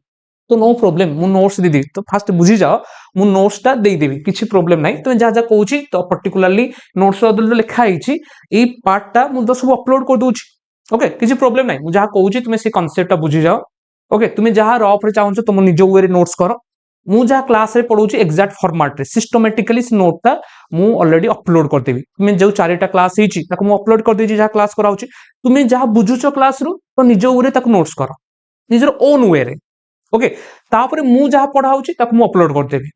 तो नो प्रॉब्लम मु नोट्स दे दी तो फास्ट बुझी जाओ मु नोट्स टा दे देबी किछि प्रॉब्लम नाही तो जा जा कहूची तो पर्टिकुलरली नोट्स बदल लिखा आइछि ए पार्ट टा मु तो सब अपलोड कर दूची ओके किछि प्रॉब्लम नाही मु जा कहूची तुमे से कांसेप्ट टा बुझी जाओ ओके तुमे जहा रफ रे चाहू तुम निज वे रे नोट्स करो मु जा क्लास रे पढौची एग्जैक्ट फॉर्मेट रे सिस्टमैटिकली से नोट टा मु ऑलरेडी अपलोड कर देबी तुमे जो चारिटा क्लास हिची ताको मु अपलोड कर देजी जा क्लास कराउची तुमे जहा बुझुचो क्लास रु तो निज वे रे ताको नोट्स करो निजर ओन वे रे ओके तापरे मु जहा पढाउची ताको मु अपलोड कर देबी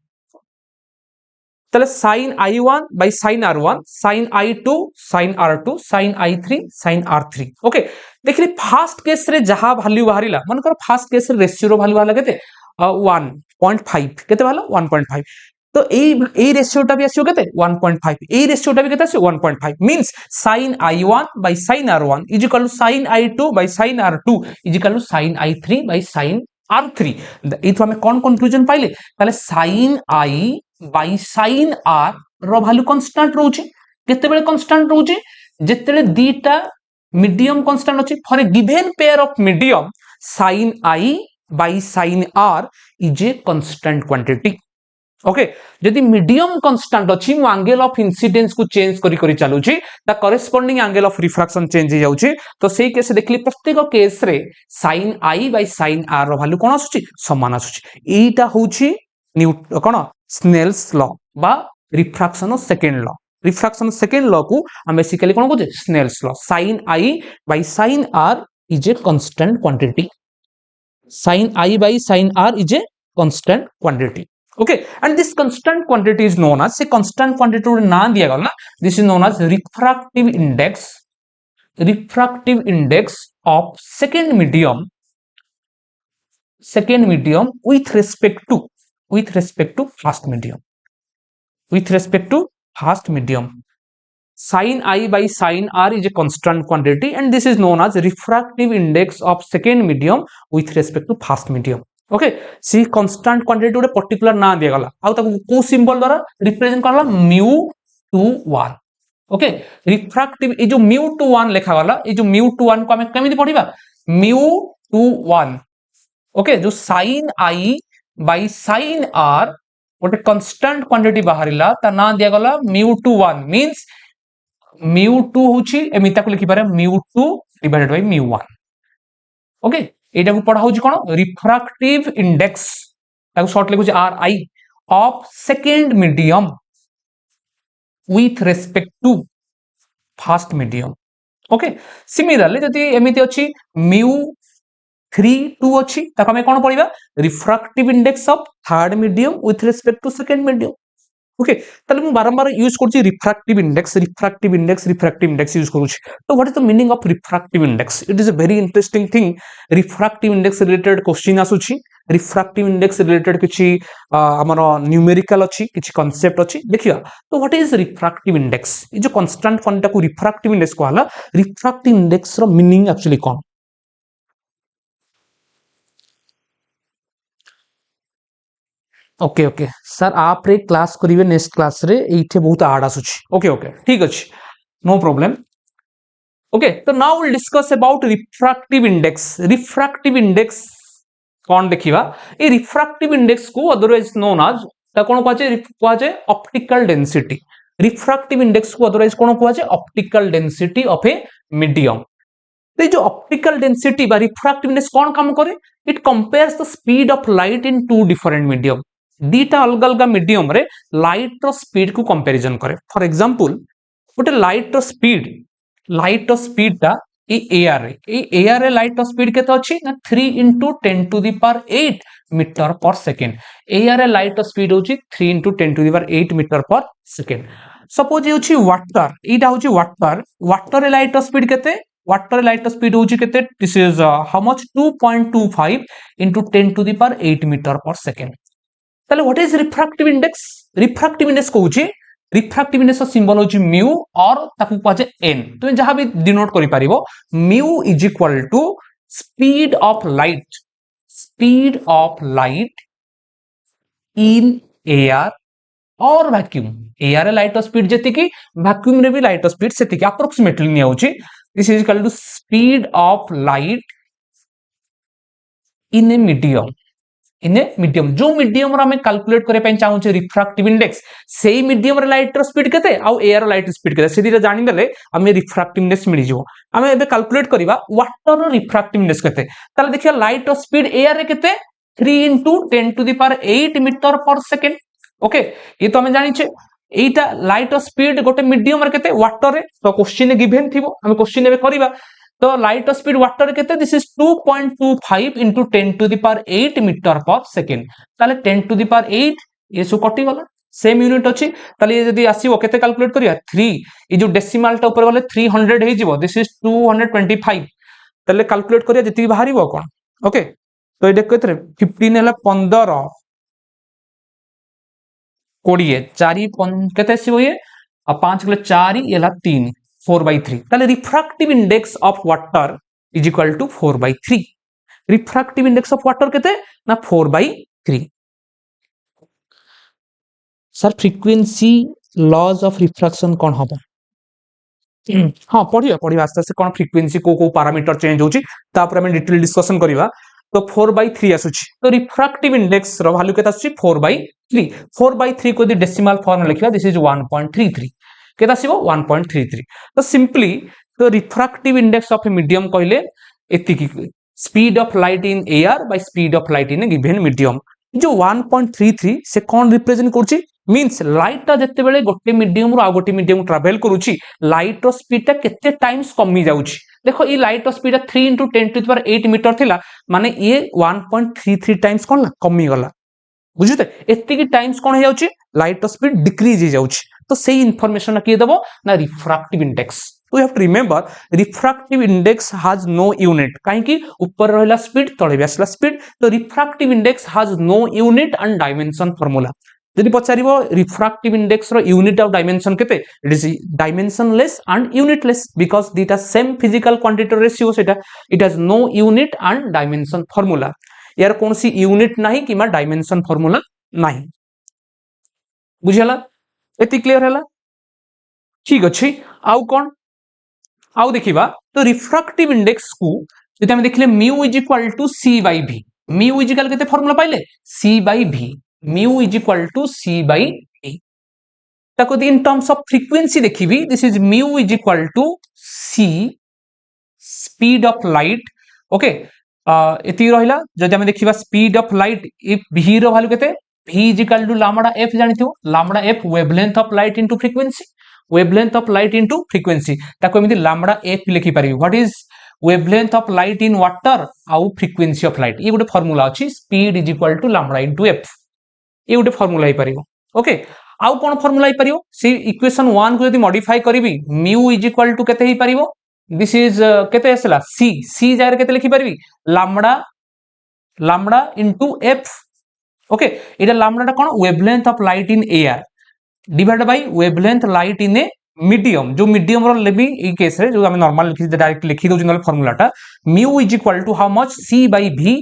तले sin i1 by sin r1 sin i2 sin r2 sin i3 sin r3 okay देखली फर्स्ट केस रे जहा वैल्यू बाहरिला मन कर फर्स्ट केस रे रेशियो रो वैल्यू बाहला केते 1.5 केते बाहला 1.5 तो ए रेशियो टा भी आसियो केते 1.5 ए रेशियो टा भी केते आसियो 1.5 means sin i1 by sin r1 is equal to sin i2 by sin r2 is equal to sin i3 by sin r3 इथु हमें कोन कंक्लूजन पाइले ताले sin i by sin r रो वैल्यू कांस्टेंट रहउची केते बेले कांस्टेंट रहउची जेतेले दीटा मीडियम कांस्टेंट अछि for a given pair of medium sin i by sin r is a constant quantity okay जदि मीडियम कांस्टेंट अछि मु एंगल ऑफ इंसिडेंस को चेंज करी करी चालुची ता corresponding angle of refraction change हो जाउची तो सेही केस देखली प्रत्येक केस रे sin i by sin r रो वैल्यू कोन आसुची समान आसुची एटा होउची कोन स्नेल्स लॉ बा refraction of second law refraction second law को हम बेसिकली कौन कहते Snell's law sin I by sin R is a constant quantity sin I by sin R is a constant quantity okay and this constant quantity is known as a constant quantity नाम दिया गया ना this is known as refractive index of second medium with respect to first medium sin I by sin R is a constant quantity and this is known as refractive index of second medium with respect to first medium okay सी constant quantity गोटे particular ना दिया गला आ ताको को symbol द्वारा represent करला μ21 okay refractive ए जो μ21 लिखा गला ए जो μ21 को हमें केमिति पढिबा μ21 ओके जो sin I by sin R गोटे कांस्टेंट क्वांटिटी बाहरिला ता ना दिया गला μ21 मींस μ2 होची एमिता को लिखि पारे μ2 डिवाइडेड बाय μ1 ओके एटा को पढा होची कोन रिफ्रैक्टिव इंडेक्स ताको शॉर्ट लिखुची RI of second medium with respect to first medium ओके सिमिलरली जदि एमिति अछि μ32 अछि ताको हमें कोन पढिबा refractive index of third medium with respect to second medium okay ताले मु बारंबार यूज करूची रिफ्रैक्टिव इंडेक्स यूज करूची तो what is the meaning of refractive index it is a very interesting thing refractive index related question आसुची refractive index related किछि हमर numerical अछि किछि कांसेप्ट अछि देखिया तो व्हाट इज रिफ्रैक्टिव इंडेक्स ई जो कांस्टेंट क्वांटिटी को रिफ्रैक्टिव इंडेक्स कहला रिफ्रैक्टिव इंडेक्स रो मीनिंग एक्चुअली कोन ओके ओके सर आप रे क्लास करिवे नेक्स्ट क्लास रे एठे बहुत हार्ड आसुची ओके ओके ठीक अछि नो प्रॉब्लम ओके तो now will discuss about refractive index कौन देखिबा ए रिफ्रैक्टिव इंडेक्स को अदरवाइज नोन एज ता कोन कहै छै ऑप्टिकल डेंसिटी रिफ्रैक्टिव इंडेक्स को अदरवाइज कोन कहै छै optical density of a medium तो जो ऑप्टिकल डेंसिटी बा रिफ्रैक्टिव इंडेक्स कौन काम करे it compares the speed of light in two different medium दीटा अलग अलग मीडियम रे लाइट रो स्पीड को कंपैरिजन करे फॉर एग्जांपल गोटे लाइट रो स्पीड ता एआर रे लाइट रो स्पीड केते अछि ना 3 into 10 to the power 8 metre per second air रे लाइट रो स्पीड होछि 3 into 10 to the power 8 metre per second suppose ये होछि वाटर एटा होछि वाटर रे लाइट रो स्पीड केते वाटर रे लाइट रो स्पीड होछि केते this is how much 2.25 into 10 to the power 8 metre per second ताले व्हाट इज रिफ्रैक्टिव इंडेक्स कहूची रिफ्रैक्टिव इंडेक्स सिंबल होची म्यू और ताकू कहजे एन तुम जहां भी डिनोट करि पारिबो mu is equal to speed of light in air और vacuum air light of speed जति की वैक्यूम रे भी लाइट ऑफ स्पीड सेति की अप्रोक्सीमेटली नि होची this is equal to speed of light in a medium जो मीडियम रो हमें कैलकुलेट करे पय चाहू छे रिफ्रैक्टिव इंडेक्स सेही मीडियम रे लाइट रो स्पीड केते आ एयर लाइट स्पीड केते सेदिरा जानि देले हमें रिफ्रैक्टिव इंडेक्स मिलि जिवो हमें एबे कैलकुलेट करिवा वाटर रो रिफ्रैक्टिव इंडेक्स केते ताले देखिया लाइट रो स्पीड एयर रे केते 3 into 10 to the power 8 metre per second okay ये तो हमें जानि छे एटा लाइट रो स्पीड गोटे मीडियम रे केते वाटर रे तो क्वेश्चन गिवन थिबो हमें क्वेश्चन एबे करिवा तो लाइट स्पीड वाटर केते this is 2.25 into 10 to the power 8 metre per second ताले 10 to the power 8 ये सो कटि गला सेम यूनिट अछि ताले ये जदी आसीबो केते कैलकुलेट करिया 3 ये जो डेसिमल टा ऊपर गले 300 हे जिवो दिस इज 225 ताले कैलकुलेट करिया जति बाहरिबो कोन ओके तो ये केते 15 हला 15 20 4 केते आसीबो ये आ 5 गले 4 ये हला 3 4/3 ताले refractive index of water is equal to 4/3 refractive index of water केते ना 4/3 sir frequency laws of refraction कोन हबो हां पढिया आस्ते आस्ते कोन फ्रीक्वेंसी को पैरामीटर चेंज होची तापर हम डिटेल डिस्कशन करिवा तो 4/3 आसुची तो रिफ्रैक्टिव इंडेक्स रो वैल्यू केता आसुची 4/3 को यदि डेसिमल फॉर्म में लिखिबा दिस इज 1.33 केता आसीबो 1.33 तो सिंपली तो refractive index of a medium कहले एतिकी speed of light in air by speed of light in a given medium जो 1.33 से कौन रिप्रेजेंट करुची मीन्स लाइट जते बेले गोटे मीडियम रु आ गोटे मीडियम ट्रावेल करुची लाइट रो स्पीड टा केते टाइम्स कमी जाउची देखो ये लाइट रो speed 3 into 10 to the 8 metre थिला माने ये 1.33 टाइम्स कोन ला कमी गला बुझिते एतिकी टाइम्स कोन हो जाउची लाइट रो स्पीड डिक्रीज हो जाउची तो सेही इंफॉर्मेशन किए देबो ना रिफ्रैक्टिव इंडेक्स तो you have to remember refractive index has no unit काहे कि ऊपर रहला स्पीड तळे बेसला स्पीड तो refractive index has no unit and dimension formula जदि पचारिबो रिफ्रैक्टिव इंडेक्स रो यूनिट ऑफ डायमेंशन केते it is dimensionless and unitless because दीटा सेम फिजिकल क्वांटिटी रेशियो सेटा it has no unit and dimension formula यार कौन सी unit नहीं कि डायमेंशन फार्मूला नहीं बुझला एति क्लियर हैला ठीक अछि आउ कोन आउ देखिबा तो रिफ्रैक्टिव इंडेक्स को जदि हम देखले mu is equal to C by v mu is equal केते फार्मूला पाइले c bye v mu is equal to c bye v ताको इन टर्म्स ऑफ फ्रीक्वेंसी देखिबी this is mu is equal to c speed of light okay एति रहिला जदि हम देखिबा speed of light if v रो value केते v is equal to lambda f जानिथियो lambda f wavelength of light into frequency wavelength of light into frequency ताको एमिति लैम्डा f लिखि पारि what is wavelength of light in water आउ frequency of light ये गोटे formula अछि speed is equal to lambda into f ये गोटे फार्मूला हे पारिबो ओके आउ कोन फार्मूला हे पारिबो से इक्वेशन 1 को यदि मॉडिफाई करिवि म्यू इज इक्वल टू केते हे पारिबो दिस इज केते आसला c c जागर केते लिखि पारिबि lambda lambda into f okay एटा लैम्डा कोन wavelength of light in air divide by wavelength light in a medium जो मीडियम रो लेबी ई केस रे जो हम नॉर्मल लिखि डायरेक्ट लिखि दउ जनरल फार्मूलाटा mu is equal to how much c bye v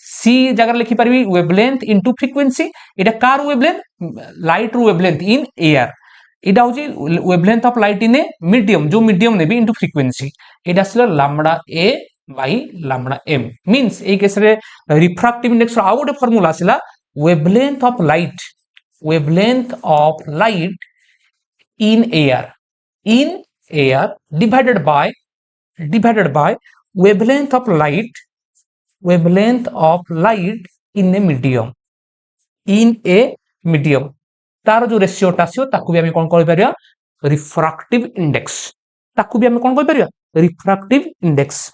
c जगह लिखि परबी वेवलेंथ इनटू फ्रीक्वेंसी एटा कार वेवलेंथ लाइट रो वेवलेंथ इन एयर एटा होची wavelength of light in a medium जो मीडियम नेबी इनटू फ्रीक्वेंसी एटा आसला lambda a by lambda m means ए केस रे रिफ्रैक्टिव इंडेक्स रो आ गोटे फार्मूला आसला wavelength of light in air divided by wavelength of light in a medium तार जो ratio टासियो ताकू भी हम कोन कहि परिया रिफ्रैक्टिव इंडेक्स ताकू भी हम कोन कहि परिया रिफ्रैक्टिव इंडेक्स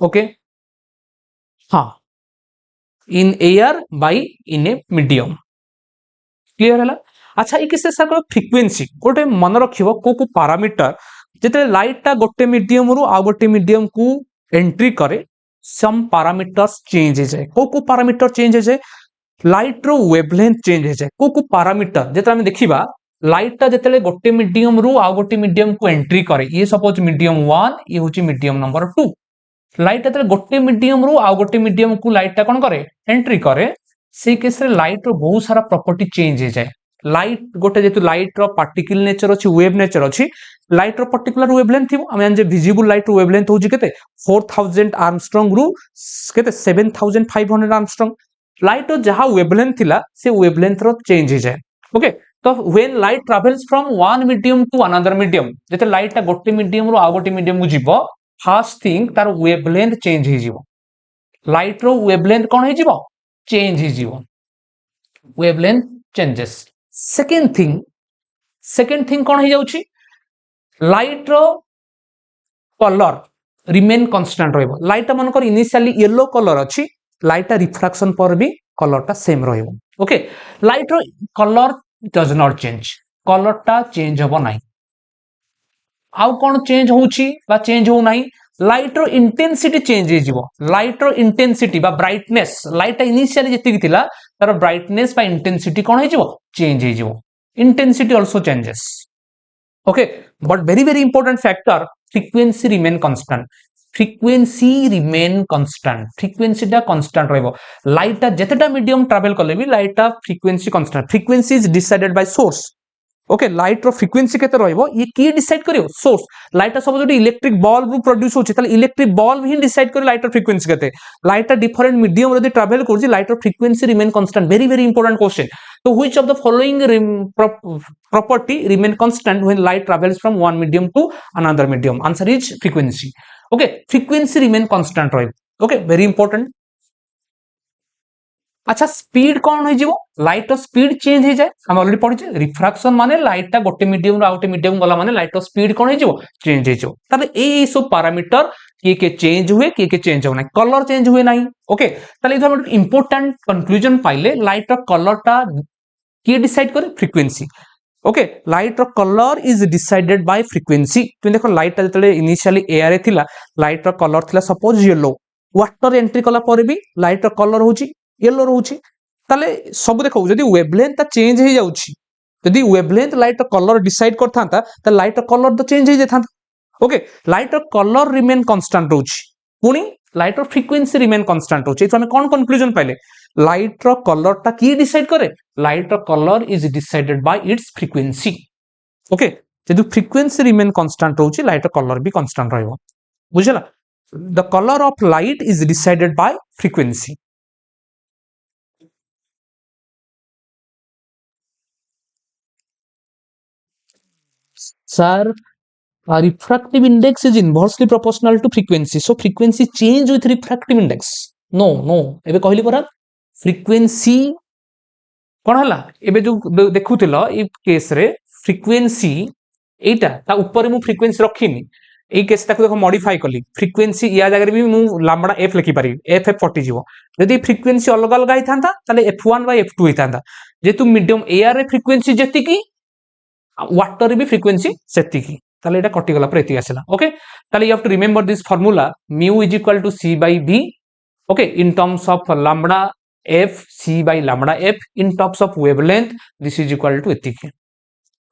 ओके हां इन air bye in a medium clear है अच्छा ये किसे सर फ्रीक्वेंसी गोटे मन रखिबो को पैरामीटर जते लाइट टा गोटे मीडियम रु आ गोटे मीडियम को एंट्री करे सम पैरामीटर्स चेंज हो जाए को पैरामीटर चेंज हो जाए लाइट रो वेवलेंथ चेंज हो जाए को पैरामीटर जते हम देखिबा लाइट टा जते गोटे मीडियम रु आ गोटे मीडियम को एंट्री करे ये सपोज मीडियम 1 ये होची मीडियम नंबर 2 लाइट जते गोटे मीडियम रु आ गोटे मीडियम को लाइट टा कोन करे एंट्री करे से केस रे लाइट रो बहुत सारा प्रॉपर्टी चेंज हो जाए लाइट गोटे जेतु लाइट रो पार्टिकल नेचर अछि वेव नेचर अछि लाइट रो पर्टिकुलर वेवलेंथ थिबो हम जान जे विजिबल लाइट रो वेवलेंथ होची केते 4000 आर्मस्ट्रांग रु केते 7500 आर्मस्ट्रांग लाइट रो जहा वेवलेंथ थिला से वेवलेंथ रो चेंज हो जाए ओके तो when light travels from one medium to another medium जेते लाइट ता गोटे मीडियम रो आ गोटे मीडियम को जिवो फर्स्ट थिंग तार वेवलेंथ चेंज हो जिवो लाइट रो वेवलेंथ कोन हो जिवो चेंज हो जिवो वेवलेंथ चेंजेस सेकंड थिंग कोन हो जाउची लाइट रो कलर रिमेन कांस्टेंट रहइबो लाइट मन कर इनिशियली येलो कलर अछि लाइट रिफ्रैक्शन पर भी कलर टा सेम रहइबो ओके लाइट रो colour does not change colour टा चेंज होबो नाही आउ कोन चेंज होउची बा चेंज हो नाही लाइट रो इंटेंसिटी चेंज हो जिवो लाइट रो इंटेंसिटी बा ब्राइटनेस लाइट इनिशियली जति थिला तार ब्राइटनेस बा इंटेंसिटी कोन हो जिवो चेंज हो जिवो intensity also changes okay but very important factor frequency remain constant frequency टा कांस्टेंट रहइबो लाइट टा जतेटा मीडियम ट्रैवल करले भी लाइट टा frequency constant frequency is decided by source okay light रो फ्रीक्वेंसी केते रहइबो ये की डिसाइड करियो सोर्स लाइट सब जो इलेक्ट्रिक बल्ब प्रोड्यूस होची ताले इलेक्ट्रिक बल्ब ही डिसाइड करियो लाइट रो फ्रीक्वेंसी केते लाइट डिफरेंट मीडियम रे ट्रैवल करची लाइट रो frequency remain constant very important question तो which of the following property remain constant when light travels from one medium to another medium answer is frequency okay frequency remain constant रहइबो okay very important अच्छा speed कौन हो light speed change हो जाए हम already पढ़ी refraction माने light गोटे मीडियम आउटे मीडियम गला माने लाइट स्पीड कौन हो चेंज हो ताले ए सब पैरामीटर किए के चेंज हुए किए चेंज होना कलर चेंज हुए ना ओके ताले हम इंपोर्टेंट कंक्लूजन पाइले लाइट कलर टा किए डिसाइड करे frequency okay light colour is decided by frequency तुम देखो लाइट जो इनिशियली एयर रे थिला लाइट कलर थिला सपोज येलो वाटर एंट्री कला पर भी लाइट कलर होची येलो रहउची ताले सब देखो जदी वेवलेंथ चेंज हो जाउची जदी वेवलेंथ लाइट कलर डिसाइड करथांता त लाइट कलर तो चेंज हो जाथांता okay light colour remain constant रहउची पुनी लाइट फ्रिक्वेंसी रिमेन कांस्टेंट रहउची तो हम कोन कंक्लूजन पाइले लाइट कलर टा की डिसाइड करे light colour is decided by its frequency okay जदी फ्रिक्वेंसी रिमेन कांस्टेंट रहउची लाइट कलर भी कांस्टेंट रहइबो बुझला the colour of light is decided by frequency sir refractive index is inversely proportional to frequency so frequency change with refractive index no एबे कहली परा frequency कौन हला एबे जो देखुतिलो ई केस रे फ्रीक्वेंसी एटा ता ऊपर मु फ्रीक्वेंसी रखिनी ए केस ताको देखो मॉडिफाई कली फ्रीक्वेंसी या जगह भी मु लैम्बडा एफ लिखि पारि एफ कटि जीवो यदि फ्रीक्वेंसी अलग अलग आइथांता ताले f1 बाय f2 आइथांता जेतु मीडियम एआर रे फ्रीक्वेंसी जेतिकी वाटर भी फ्रीक्वेंसी सेतिकी ताले एटा कटि गला पर एति आसला ओके ताले you have to remember this formula mu is equal to c by v okay in terms of lambda f c by lambda f in terms of wavelength this is equal to एतिकी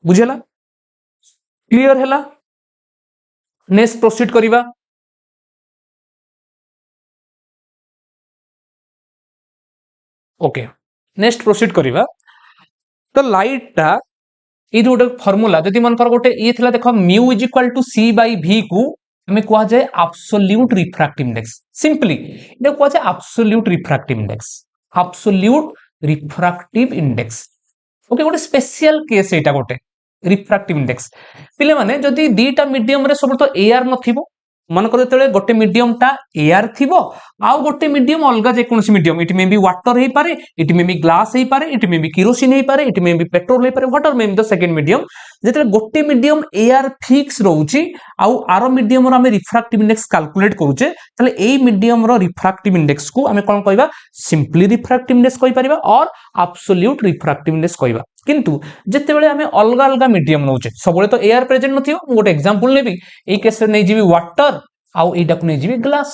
बुझेला clear हैला next proceed करिवा okay next proceed करिवा तो light टा ये जो formula जदि मन कर गोटे ये थिला देखो mu is equal to C by v को हमें कहा जाए एब्सोल्यूट रिफ्रैक्टिव इंडेक्स सिंपली इटा कहा जाए absolute refractive index absolute refractive index okay गोटे स्पेशल केस एटा गोटे रिफ्रैक्टिव इंडेक्स पिले माने जदि दीटा मीडियम रे सब तो एआर नथिबो मन कर जेतेले गोटे मीडियम टा एआर थिबो आ गोटे मीडियम अलगा जे कोनसी medium it may be water हे पारे इट मे बी ग्लास हे पारे इट मे बी केरोसिन हे पारे इट मे बी पेट्रोल हे पारे water may be the second medium जेतेले गोटे मीडियम एआर फिक्स रहउची आउ आरो मीडियम रो हमें रिफ्रैक्टिव इंडेक्स कैलकुलेट करूचे तले एई मीडियम रो रिफ्रैक्टिव इंडेक्स को हमें कोन कहबा सिंपली रिफ्रैक्टिव इंडेक्स कहि परिबा और एब्सोल्यूट रिफ्रैक्टिव इंडेक्स कहबा किंतु जेते बेले हमें अलग अलग मीडियम नउचे सबले तो एआर प्रेजेंट नथियो मु गोटे एग्जांपल लेबी ए केस रे नै जीवी वाटर आउ एटा को नै जीवी ग्लास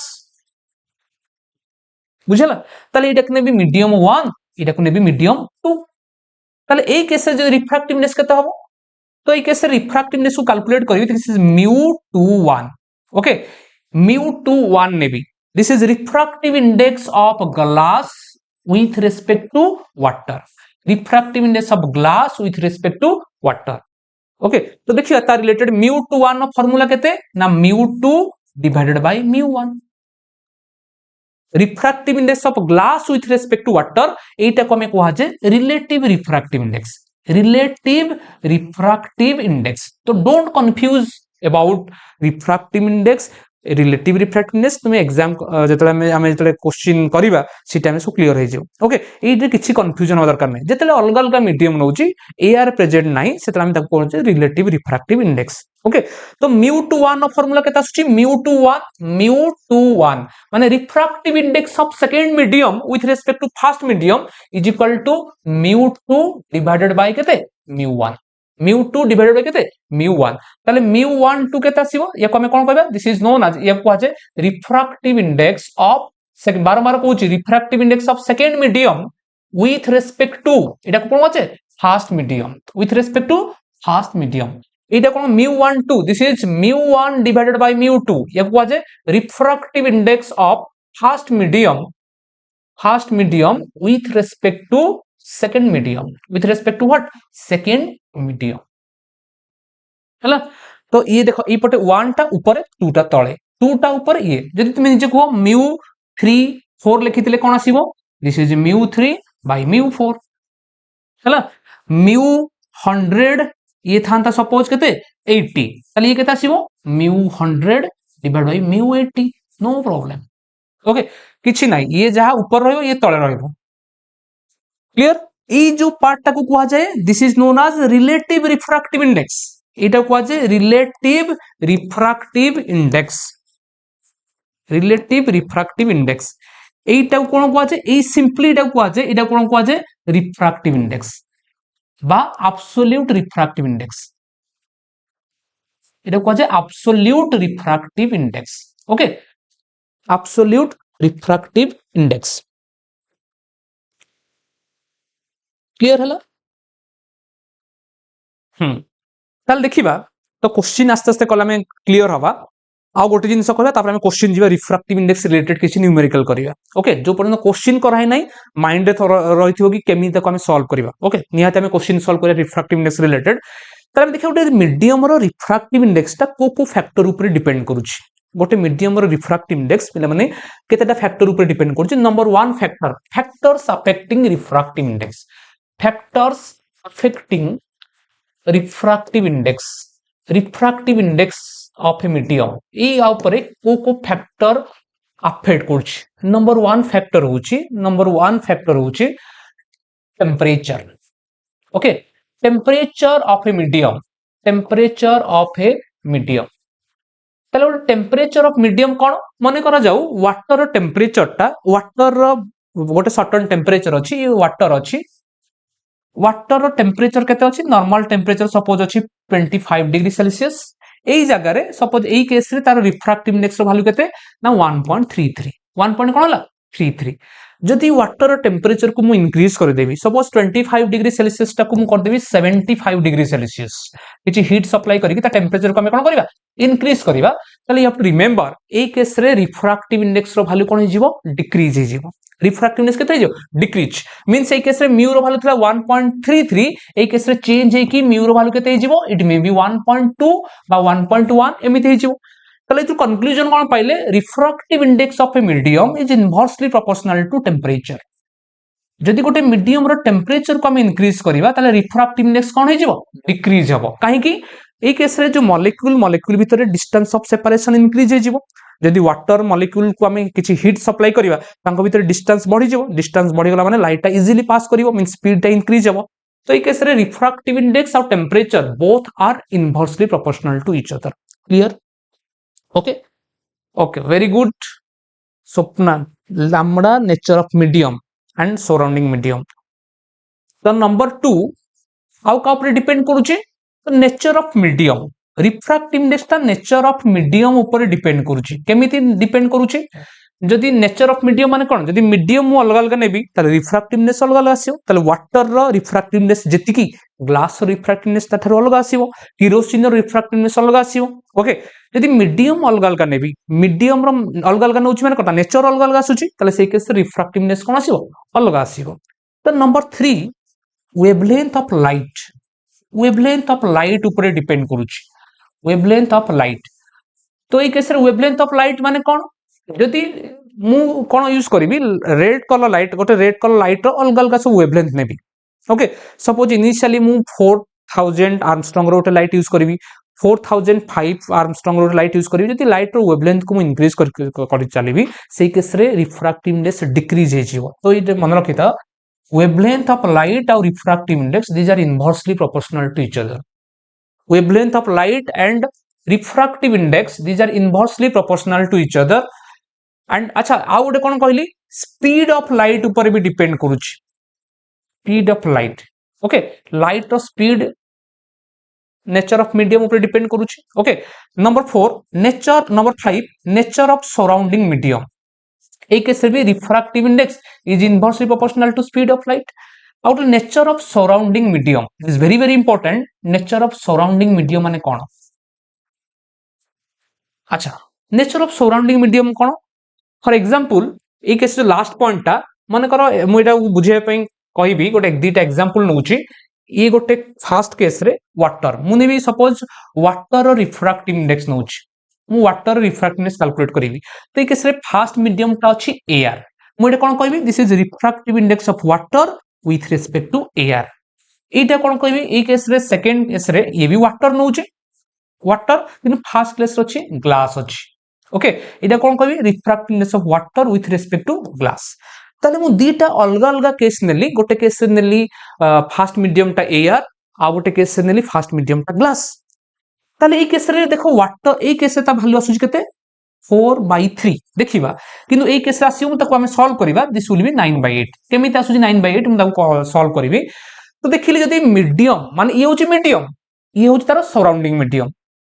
बुझला ताले एटा को नै भी मीडियम 1 एटा को नै भी मीडियम 2 ताले ए केस रे जो रिफ्रैक्टिव इंडेक्स केते हबो तो ए केस रे रिफ्रैक्टिव इंडेक्स को कैलकुलेट करबी this is mu21 okay mu21 नै भी this is refractive index of glass with respect to water refractive index of glass with respect to water okay तो देखिए ता रिलेटेड mu21 फार्मूला केते ना mu2 divided by mu1 refractive index of glass with respect to water एटा को हमें कहा जाय relative refractive index relative refractive index तो don't confuse about refractive index relative refractive index तुम एग्जाम जेतले हमें जेतले क्वेश्चन करिबा सी टाइम सो क्लियर हो जाय ओके एइटे किछि कंफ्यूजन हो दरकार नै जेतले अलग अलग मीडियम नउची एआर प्रेजेंट नाही सेतले हम ताको कहै रिलेटिव रिफ्रैक्टिव इंडेक्स ओके तो mu21 फार्मूला केता आछी mu21 माने refractive index of second medium with respect to first medium is equal to mu2 divided by केते mu1 mu2 डिवाइडेड बाय केते mu1 ताले mu1 2 केता आसीबो या को हमें कोन कहबा दिस इज नोन एज या को आजे रिफ्रैक्टिव इंडेक्स ऑफ सेकंड बार बार कहूची refractive index of second medium with respect to एटा कोन आछे first medium with respect to first medium एटा कोन mu1 2 this is mu1 divided by mu2 या को आजे refractive index of first medium with respect to second medium with respect to what second medium हला तो ये देखो ई पटे 1 टा ऊपर 2 टा तळे 2 टा ऊपर ये जदि तुम निजे को mu3 4 लिखितले कोन आसीबो this is mu3 by mu4 हला mu100 ये थांता सपोज केते 80 ताले ये केते आसीबो mu100 divide by mu80 no problem okay किछि नाही ये जहां ऊपर रहइबो ये तळे रहइबो क्लियर एई जो पार्ट टाको कुआ जाय this is known as relative refractive index एटा कुआ जाय relative refractive index relative refractive index एटा कोन कुआ जाय एई सिंपली एटा कुआ जाय एटा कोन कुआ जाय रिफ्रैक्टिव इंडेक्स बा एब्सोल्यूट रिफ्रैक्टिव इंडेक्स এটা কোয়া যায় absolute refractive index ওকে absolute refractive index क्लियर हला ताल देखिबा तो क्वेश्चन आस्ते आस्ते कला में क्लियर हवा आ गोटे जिनस कहबा तापर हम क्वेश्चन जीवा रिफ्रैक्टिव इंडेक्स रिलेटेड किछि न्यूमेरिकल करिवा ओके जो पर्यंत क्वेश्चन कराय नै माइंड रे रहिथिबो कि केमि तक हम सॉल्व करिवा ओके निहाते हम क्वेश्चन सॉल्व करिया रिफ्रैक्टिव इंडेक्स रिलेटेड तार हम देखिया गोटे मीडियम रो रिफ्रैक्टिव इंडेक्स ता को फैक्टर ऊपर डिपेंड करूछि गोटे मीडियम रो रिफ्रैक्टिव इंडेक्स पिला माने केतेटा फैक्टर ऊपर डिपेंड करूछि number 1 factor factors affecting refractive index factors affecting refractive index of a medium ए ऊपर को फैक्टर अफेक्ट करछि नंबर 1 फैक्टर होछि temperature okay temperature of a medium ताले गोटे टेम्परेचर ऑफ मीडियम कोन मने करा जाऊ वाटर टेम्परेचर टा वाटर गोटे सर्टेन टेम्परेचर अछि वाटर अछि वाटर टेम्परेचर केते अछि नॉर्मल टेम्परेचर सपोज अछि 25 डिग्री सेल्सियस एई जगह रे सपोज एई केस रे तार रिफ्रैक्टिव इंडेक्स रो वैल्यू केते ना 1.33 1 पॉइंट कोन हला 33 जदि वाटर टेम्परेचर को मु इंक्रीज कर देबी सपोज 25 डिग्री सेल्सियस टा को मु कर देबी 75 डिग्री सेल्सियस किछि हीट सप्लाई करी कि ता टेम्परेचर को हम कोन करबा इंक्रीज करबा ताले यू हैव टू रिमेंबर ए केस रे रिफ्रैक्टिव इंडेक्स रो वैल्यू कोन हिजिवो डिक्रीज हिजिवो रिफ्रैक्टिव इंडेक्स केते हिजिवो डिक्रीज मींस ए केस रे म्यू रो वैल्यू थला 1.33 ए केस रे चेंज हे कि म्यू रो वैल्यू केते हिजिवो इट मे बी 1.2 बा 1.1 एमिति हिजिवो ताले जो कंक्लूजन कोन पाइले refractive index of a medium is inversely proportional to temperature जदि गोटे मीडियम रो टेम्परेचर को हम इंक्रीज करिवा ताले रिफ्रैक्टिव इंडेक्स कोन हिजिवो डिक्रीज हबो काहे कि ए केस रे जो मॉलिक्यूल भितर डिस्टेंस ऑफ सेपरेशन इंक्रीज हिजिवो जदि वाटर मॉलिक्यूल को हम किछि हीट सप्लाई करिवा तांको भितर डिस्टेंस बढ़ी जिवो डिस्टेंस बढ़ी गला माने लाइट टा इजीली पास करिवो मीन स्पीड टा इंक्रीज हबो तो ए केस रे रिफ्रैक्टिव इंडेक्स और temperature both are inversely proportional to each other clear okay okay very good Swapna lambda nature of medium and surrounding medium तो नंबर 2 आउ का ऊपर डिपेंड करूची तो nature of medium refractive index ता नेचर ऑफ मीडियम ऊपर depend करूची केमिति डिपेंड करूची जदि नेचर ऑफ मीडियम माने कोन जदि मीडियम मु अलग अलग नेबी ताले रिफ्रैक्टिव इंडेक्स अलग अलग आसीबो ताले वाटर रो रिफ्रैक्टिव इंडेक्स जेतिकी ग्लास रो रिफ्रैक्टिव इंडेक्स ताथार अलग आसीबो केरोसिन रो रिफ्रैक्टिव इंडेक्स अलग आसीबो ओके जदि मीडियम अलग अलग नेबी मीडियम रो अलग अलग नउची माने कोन नेचर अलग अलग आसुची ताले सेई केस रिफ्रैक्टिव इंडेक्स कोन आसीबो अलग आसीबो तो नंबर 3 वेवलेंथ ऑफ लाइट ऊपर डिपेंड करूची वेवलेंथ ऑफ लाइट तो ए केस रे वेवलेंथ ऑफ लाइट माने कोन जदि मु कोन यूज करबी रेड कलर लाइट गोटे रेड कलर लाइट रो अलग अलग सब वेवलेंथ नेबी ओके सपोज इनिशियली मु 4000 आर्मस्ट्रांग रो गोटे लाइट यूज करबी 4005 आर्मस्ट्रांग रो लाइट यूज करबी जदि लाइट रो वेवलेंथ को मु इंक्रीज कर चलीबी सेई केस रे रिफ्रैक्टिव इंडेक्स डिक्रीज हे जिवो तो इते मन रखिता wavelength of light or refractive index these are inversely proportional to each other wavelength of light and refractive index these are inversely proportional to each other and अच्छा आउ गोटे कोन कहली स्पीड ऑफ लाइट ऊपर भी डिपेंड करूची speed of light okay light रो speed nature of medium ऊपर depend करूची okay number 5 nature of surrounding medium एक केस रे भी refractive index is inversely proportional to speed of light आउट nature of surrounding medium is very very important nature of surrounding medium माने कोन अच्छा nature of surrounding medium कोन for example ए case रे लास्ट पॉइंट टा माने करो मु एटा बुझिया पई कहबी गोटे दीटा एग्जांपल नउची ये गोटे फर्स्ट केस रे वाटर मु नेबी सपोज वाटर रिफ्रैक्टिव इंडेक्स नउची मु वाटर रिफ्रैक्टिव इंडेक्स कैलकुलेट करिवि तो ए केस रे फर्स्ट मीडियम ता अछि एयर मु एटा कोन कहबी this is refractive index of water with respect to air एटा कोन कहबी ए केस रे सेकंड केस रे ये भी वाटर नउची वाटर किन फर्स्ट केस रे अछि ग्लास अछि ओके एटा कोन कहबी refractive index of water with respect to glass ताले मु दीटा अलग अलग केस नेली गोटे केस नेली फास्ट मीडियम टा एयर आ गोटे केस नेली फास्ट मीडियम टा ग्लास ताले ए केस रे देखो वाटर ए केस ता वैल्यू आसुची केते 4/3 देखिबा किंतु ए केस आसीउ ताको हम सॉल्व करिबा दिस विल बी 9/8 केमिति आसुची 9/8 हम ताको सॉल्व करिवि तो देखिले जदी मीडियम माने ये होची मीडियम ये होची तार सराउंडिंग मीडियम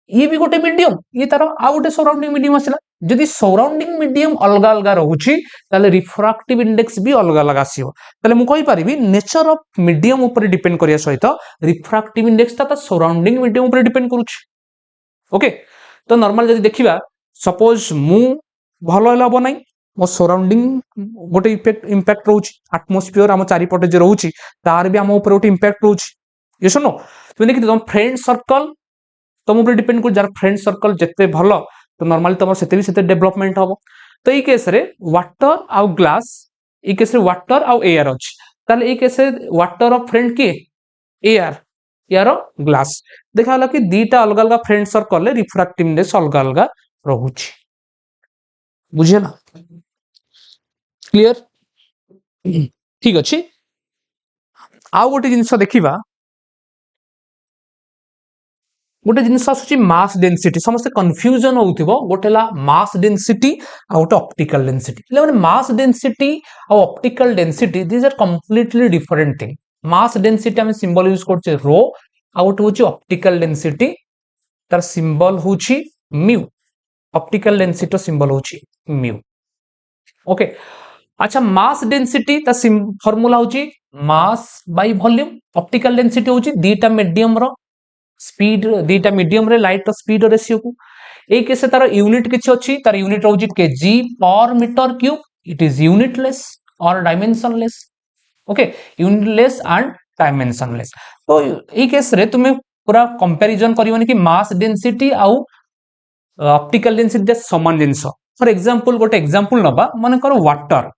ये भी गोटे मीडियम ये तार आ गोटे सराउंडिंग मीडियम आसिला जदी सराउंडिंग मीडियम अलग अलग रहउची ताले रिफ्रैक्टिव इंडेक्स भी अलग अलग आसीबो ताले मु कहि परिबि नेचर ऑफ मीडियम ऊपर डिपेंड करिया सहित रिफ्रैक्टिव इंडेक्स ता सराउंडिंग मीडियम ऊपर डिपेंड करूची ओके तो नॉर्मल जदी देखिबा सपोज मु भलो हला बनै मो सराउंडिंग गोटे इंपैक्ट रहउची एटमॉस्फेयर हम चारि पटे जे रहउची तार भी हम ऊपर गोटे इंपैक्ट रहउची ये सुनो तुम देखि तुम फ्रेंड सर्कल तुम ऊपर डिपेंड कर जार फ्रेंड सर्कल जत्ते भलो तो नॉर्मली तुम सेते भी सेते डेवलपमेंट हबो तो ई केस रे वाटर आ ग्लास ई केस रे वाटर आ एयर अछि ताले ई केस रे वाटर ऑफ फ्रेंड के एयर यार ग्लास देखा हला कि दीटा अलग अलग फ्रेंड सर्कल ले रिफ्रैक्टिव इंडेक्स अलग अलग रहउची बुझे ना क्लियर ठीक अछि आ गोटे जिंस देखिबा गोटे जिनस आसुची मास डेंसिटी समस्त कंफ्यूजन होउथिबो गोटेला मास डेंसिटी आ गोटे ऑप्टिकल डेंसिटी ले मास डेंसिटी आ optical density this are completely different thing mass density हम सिंबल यूज करछे रो आ गोटे होची ऑप्टिकल डेंसिटी तार सिंबल होची म्यू ऑप्टिकल डेंसिटी सिंबल होची म्यू ओके अच्छा मास डेंसिटी ता फार्मूला होची mass by volume optical density होची दीटा मीडियम रो स्पीड दीटा मीडियम रे लाइट रो स्पीड रेशियो को ए केसे तार यूनिट किछ अछि तार यूनिट होची KG per metre cube it is unitless और dimensionless okay unitless and dimensionless तो ए केस रे तुमे पूरा कंपैरिजन करिवनी कि मास डेंसिटी आ ऑप्टिकल डेंसिटी समान जिंस फॉर एग्जांपल गोटे एग्जांपल नबा माने करो वाटर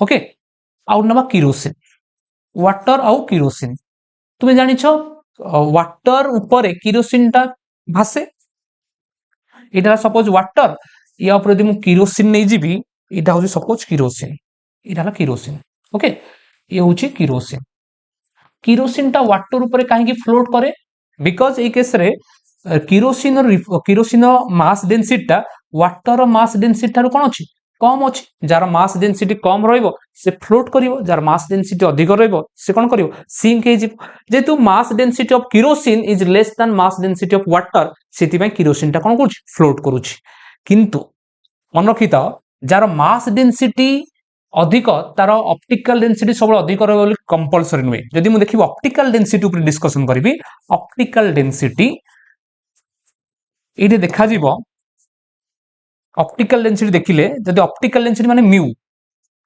ओके आउ नबा किरोसिन वाटर आउ किरोसिन तुमे जानि छ वाटर ऊपर किरोसिन टा भासे इटा सपोज वाटर या ऊपर यदि मु किरोसिन नै जिबी इटा होची सपोज किरोसिन इटा हला किरोसिन ओके ये होची किरोसिन किरोसिन टा वाटर ऊपर काहे की फ्लोट करे बिकॉज ए केस रे किरोसिन मास डेंसिटी टा वाटर मास डेंसिटी थारु कोन अछि कम अछि जार मास डेंसिटी कम रहइबो से फ्लोट करिवो जार मास डेंसिटी अधिक रहइबो से कोन करिवो सिंक हे जिवो जेतु mass density of kerosene is less than mass density of water सेति में किरोसिन टा कोन करूछि फ्लोट करूछि किंतु मनरखित जार मास डेंसिटी अधिक तार ऑप्टिकल डेंसिटी सब अधिक रहइबो बोली कंपलसरी नुए जदि मु देखिबो ऑप्टिकल डेंसिटी ऊपर डिस्कशन करबी ऑप्टिकल डेंसिटी इदे देखा जिवो ऑप्टिकल डेंसिटी देखिले जदि ऑप्टिकल डेंसिटी माने म्यू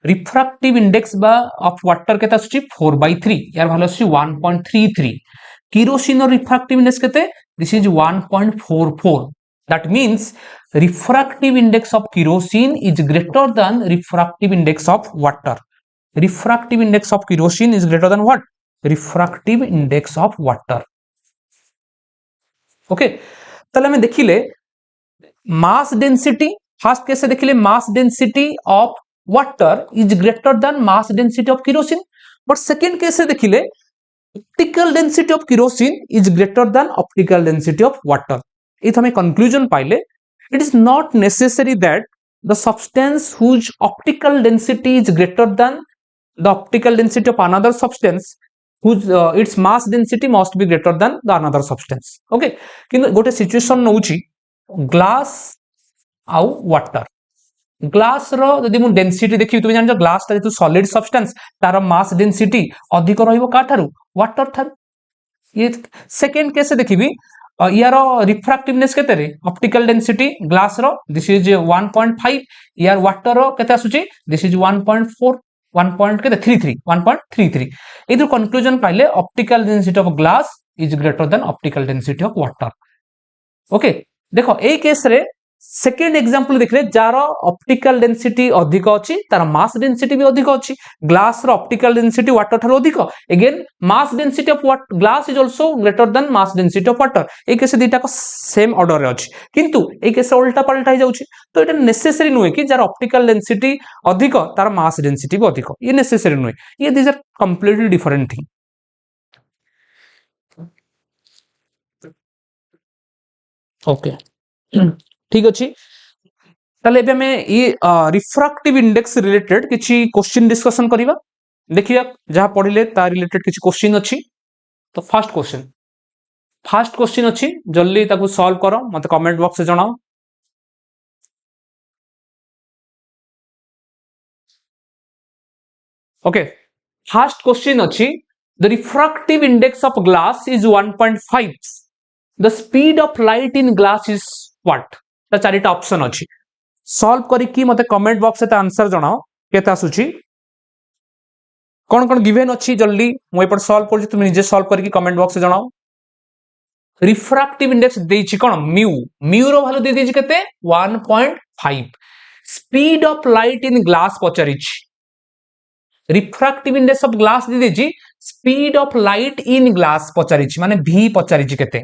रिफ्रैक्टिव इंडेक्स बा ऑफ वाटर केता आसुची 4/3 यार वैल्यू आसुची 1.33 किरोसिन रिफ्रैक्टिव इंडेक्स केते this is 1.44 that means refractive index of kerosene is greater than refractive index of water refractive index of kerosene is greater than what refractive index of water okay ताले हमें देखिले mass density first case देखिले mass density of water is greater than mass density of kerosene but second case देखिले optical density of kerosene is greater than optical density of water इथ हमें conclusion पाइले it is not necessary that the substance whose optical density is greater than the optical density of another substance whose its mass density must be greater than the another substance okay किंतु गोटे situation नउची glass आउ water glass रो यदि मु density देखि तुम जान glass ता जेतु solid substance तार मास डेंसिटी अधिक रहइबो का थारु वाटर थारु ये सेकंड केस देखिबी यार रिफ्रैक्टिवनेस केते रे ऑप्टिकल डेंसिटी ग्लास रो दिस इज 1.5 यार वाटर रो केते आसुची दिस इज 1.4 1.33 इधर कंक्लूजन पाइले optical density of glass is greater than optical density of water okay देखो ए केस रे सेकेंड एग्जांपल देखले जार ऑप्टिकल डेंसिटी अधिक अछि तार मास डेंसिटी भी अधिक अछि ग्लास रो ऑप्टिकल डेंसिटी वाटर थारो अधिक again mass density of glass is also greater than mass density of water ए केस दीटा को सेम ऑर्डर रे अछि किंतु ए केस उल्टा पलटा हो जाउछि तो एटा नेसेसरी नुहे कि जार ऑप्टिकल डेंसिटी अधिक तार मास डेंसिटी भी अधिक ये नेसेसरी नुहे ये this are completely different thing okay ठीक अछि ताले एबे हमें ये रिफ्रैक्टिव इंडेक्स रिलेटेड किछि क्वेश्चन डिस्कशन करिवा देखिया जहां पढिले ता रिलेटेड किछि क्वेश्चन अछि तो फर्स्ट क्वेश्चन अछि जल्दी ताको सॉल्व करो मते कमेंट बॉक्स से जणाओ ओके फर्स्ट क्वेश्चन अछि the refractive index of glass is 1.5 the speed of light in glass is what ता चारिटा ऑप्शन अछि सॉल्व करिकि मते कमेंट बॉक्स से आंसर जणाओ केते आसुची कौन गिवन अच्छी जल्दी मुझे एपट सॉल्व कर तुम निजे सॉल्व करके कमेंट बॉक्स से जणाओ रिफ्रैक्टिव इंडेक्स देछि कोन म्यू म्यू रो वैल्यू दे देछि केते 1.5 speed of light in glass पचारिछि रिफ्रैक्टिव इंडेक्स ऑफ ग्लास दे देछि speed of light in glass पचारिछि माने v पचारिछि केते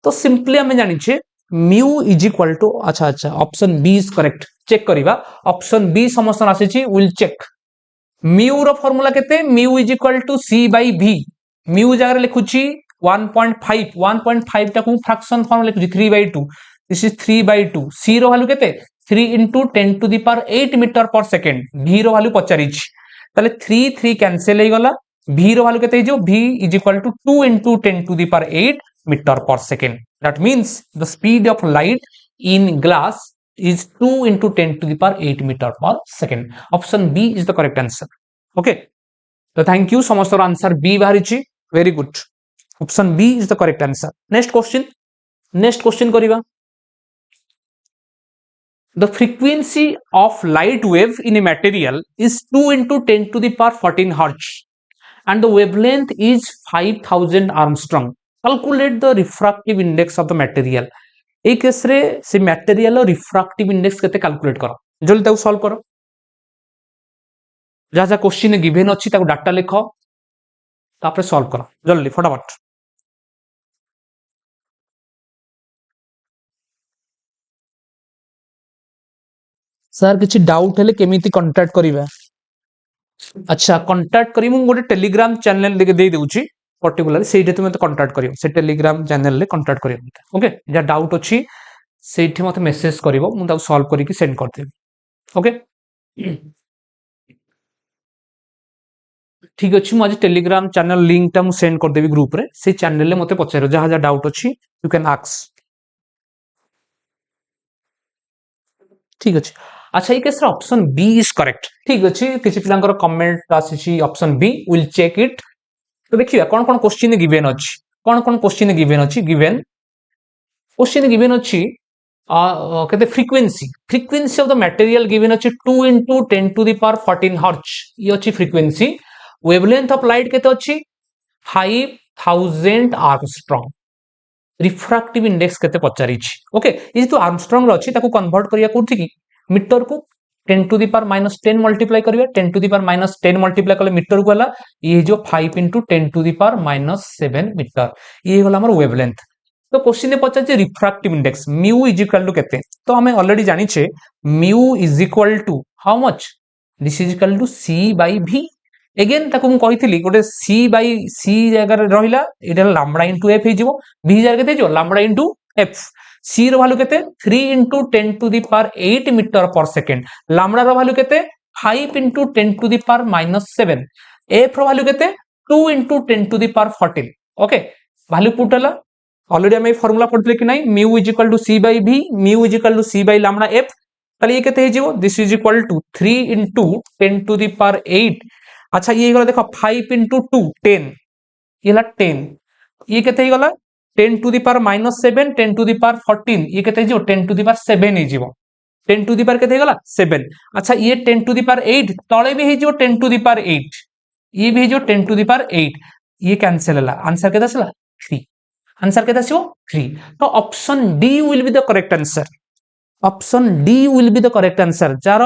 तो सिंपली हमें जानि छे म्यू इज इक्वल टू अच्छा अच्छा option B is correct check करिवा ऑप्शन बी समस्त आसीछि विल चेक म्यू रो फार्मूला केते mu is equal to C by v mu जगह लिखुची 1.5 1.5 टाकू फ्रैक्शन फॉर्म लिखुची 3/2 दिस इज 3/2 c रो वैल्यू केते 3 into 10 to the power 8 metre per second v रो वैल्यू पचारिछि ताले 3 3 कैंसिल हे गला v रो वैल्यू केते हे जो v is equal to 2 into 10 to the power 8 metre per second that means the speed of light in glass is 2 into 10 to the power 8 meter per second. Option B is the correct answer. Okay. So thank you. समस्त answer B बाहरिछि. Very good. Option B is the correct answer. Next question. Next question करिवा. The frequency of light wave in a material is 2 into 10 to the power 14 hertz and the wavelength is 5000 Armstrong. Calculate the refractive index of the material. A case रे से material refractive index केते calculate करो जल्दी ताको solve करो जहा जहा question given अछि ताको डाटा लिखो तापर सॉल्व करो जल्दी फटाफट सर किछि डाउट हेले केमिति कांटेक्ट करिवे अच्छा कांटेक्ट करी मु गोटे टेलीग्राम चैनल दे देउची पर्टिकुलर सेठी तुम कांटेक्ट करियो से टेलीग्राम चैनल ले कांटेक्ट करियो ओके जा डाउट अछि सेठी मते मेसेज करिवो मु ताको सॉल्व करी कि सेंड कर देबी ओके ठीक अछि मु आज टेलीग्राम चैनल लिंक ता मु सेंड कर देबी ग्रुप रे से चैनल ले मते पचारो जहा जहा डाउट अछि यू कैन आस्क ठीक अछि अच्छा ये case option B is correct ठीक अछि किछि पिलांकर कमेंट आसीछि option B will check it तो देखिए कौन कौन क्वेश्चन गिवन अछि कौन कौन क्वेश्चन गिवन अछि गिवन क्वेश्चन गिवन अछि कहते frequency of the material given अछि 2 into 10 to the power 14 hertz ये अछि फ्रीक्वेंसी वेवलेंथ ऑफ लाइट केते अछि 5000 आर्मस्ट्रांग रिफ्रैक्टिव इंडेक्स केते पचारि छी ओके ये तो आर्मस्ट्रांग रो अछि ताको कन्वर्ट करिया कोथि की मीटर को 10 to the power -10 मल्टीप्लाई करिया 10 to the power -10 मल्टीप्लाई करले मीटर को हला ये जो 5 into 10 to the power -7 metre ये होला हमर वेवलेंथ तो क्वेश्चन ने पचार refractive index mu is equal to केते तो हमें ऑलरेडी जानि छे mu is equal to how much this is equal to c bye v again ताको मु कहितली गोटे c बाय c जगह रहिला एटा लैम्बडा इनटू f हे जिवो v जगह केते जो लैम्बडा इनटू f c रो वैल्यू केते 3 into 10 to the power 8 metre per second lambda रो वैल्यू केते 5 into 10 to the power -7 f रो वैल्यू केते 2 into 10 to the power 14 okay value put हला ऑलरेडी हमें फार्मूला पढ़ते कि नहीं mu is equal to C by v mu is equal to C by lambda f ताले ये केते हे जिवो this is equal to 3 into 10 to the power 8 अच्छा ये गला देखो 5 into 2 10 ये ला 10 ये केते हे गला 10 to the power -7 10 to the power 14 ये केते हे जिवो 10 to the power 7 हे जिवो 10 to the power केते हे गला 7 अच्छा ये 10 to the power 8 तळे भी हे जिवो 10 to the power 8 ये भी हे जिवो 10 to the power 8 ये कैंसिल हला आंसर केते आसला 3 आंसर केते आसीबो 3 तो option D will be the correct answer option D will be the correct answer जार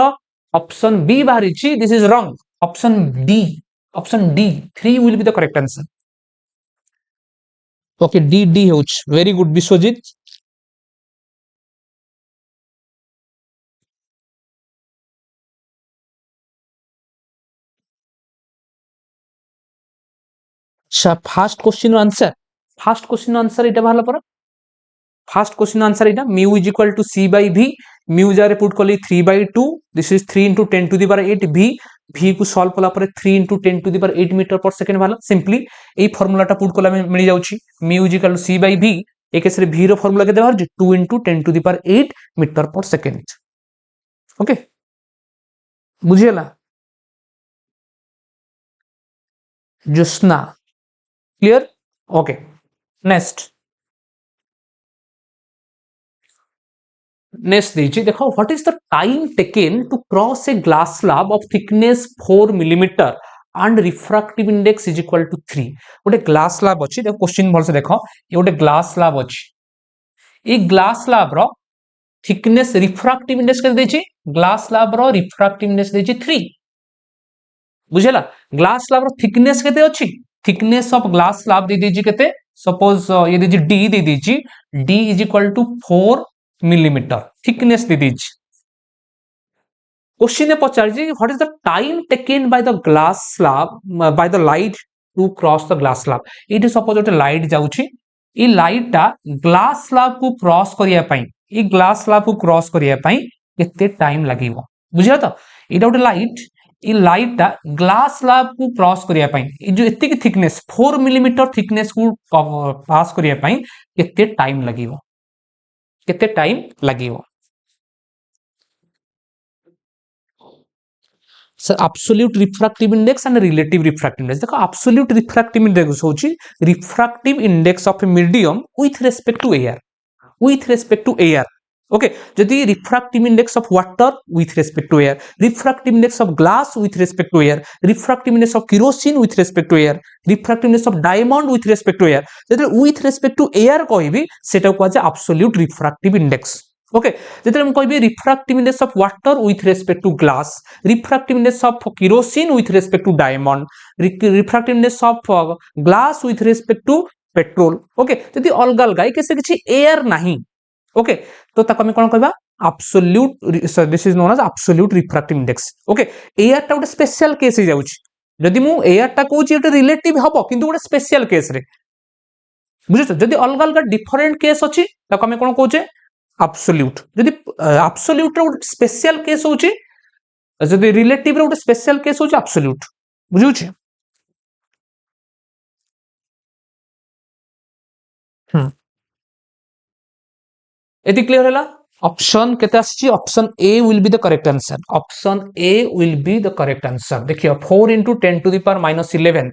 ऑप्शन बी बाहरी this is wrong option D 3 will be the correct answer okay D होच very good Biswajit अच्छा fast question answer इटा बाहला पर fast question answer इटा mu is equal to C by v mu जारे put कली 3/2 this is 3 into 10 to the power 8 v को solve कला पर 3 into 10 to the power 8 metre per second वाला सिंपली ए फार्मूला टा पुट कला मिल जाउची mu is equal to C by v ए केस रे v रो फार्मूला केते बाहर 2 into 10 to the power 8 metre per second okay बुझियला Jyotsna clear okay next next दीजिए देखो what is the time taken to cross a glass slab of thickness 4 millimetre and refractive index is equal to 3 गोटे glass slab अछि देखो question भल से देखो ये गोटे ग्लास स्लैब अछि ए ग्लास स्लैब रो थिकनेस रिफ्रैक्टिव इंडेक्स के देछि ग्लास स्लैब रो रिफ्रैक्टिव इंडेक्स देछि 3 बुझेला ग्लास स्लैब रो थिकनेस केते अछि थिकनेस ऑफ ग्लास स्लैब दे दीजिए केते सपोज ये दीजिए डी दे दीजिए D is equal to 4 millimetre thickness दे दीजिए क्वेश्चन ने पचार what is the time taken by the glass slab by the light to cross the glass slab it suppose गोटे लाइट जाउछि ई लाइट टा ग्लास स्लैब को क्रॉस करिया पई ई ग्लास स्लैब को क्रॉस करिया पई केते टाइम लागिवो बुझिया तो इटा गोटे लाइट ई लाइट टा ग्लास स्लैब को क्रॉस करिया पई ई जो एति की थिकनेस 4 मिलीमीटर थिकनेस को पास करिया पई केते टाइम लागिवो केते टाइम लागिवो sir absolute refractive index and relative refractive index देखो एब्सोल्यूट रिफ्रैक्टिव इंडेक्स होची refractive index of a medium with respect to air okay जदि refractive index of water with respect to air refractive index of glass with respect to air refractive index of kerosene with respect to air refractive index of diamond with respect to air जदि with respect to air कहबी सेटा को आज absolute refractive index okay जदि हम कहबी refractive index of water with respect to glass refractive index of kerosene with respect to diamond refractive index of glass with respect to petrol okay जदि अलग अलग कैसे किछि एयर नाही ओके तो ताको हम कोन कहबा absolute this is known as absolute refractive index okay air टा गोटे स्पेशल केस हो जाउछि जदि मु एयर टा कहूछि एटा रिलेटिव हबो किंतु गोटे स्पेशल केस रे बुझिस जदि अलग अलग डिफरेंट केस अछि ताको हम कोन कहूचे एब्सोल्यूट जदि एब्सोल्यूट रो स्पेशल केस होछि जदि रिलेटिव रो स्पेशल केस होछि एब्सोल्यूट बुझिउछि एति क्लियर होला ऑप्शन केते आछि option A will be the correct answer option A will be the correct answer देखियो 4 into 10 to the power -11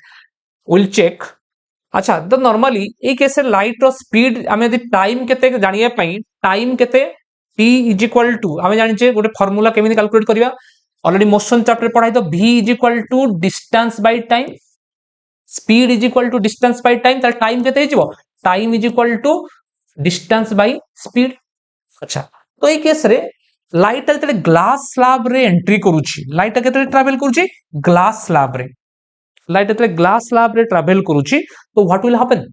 will check अच्छा तो नॉर्मली ए केस लाइट रो स्पीड आमे यदि टाइम केते जानिया पई टाइम केते t इज इक्वल टू आमे जानि छे गोटे फार्मूला केमिति कैलकुलेट करिया ऑलरेडी मोशन चैप्टर पढ़ाई तो v is equal to distance by time speed is equal to distance by time त टाइम केते हिजबो time is equal to distance by speed अच्छा तो ए केस रे लाइट जते ग्लास स्लैब रे एंट्री करूची लाइट केते ट्रैवल करूची ग्लास स्लैब रे लाइट जते ग्लास स्लैब रे ट्रैवल करूची तो व्हाट विल हैपन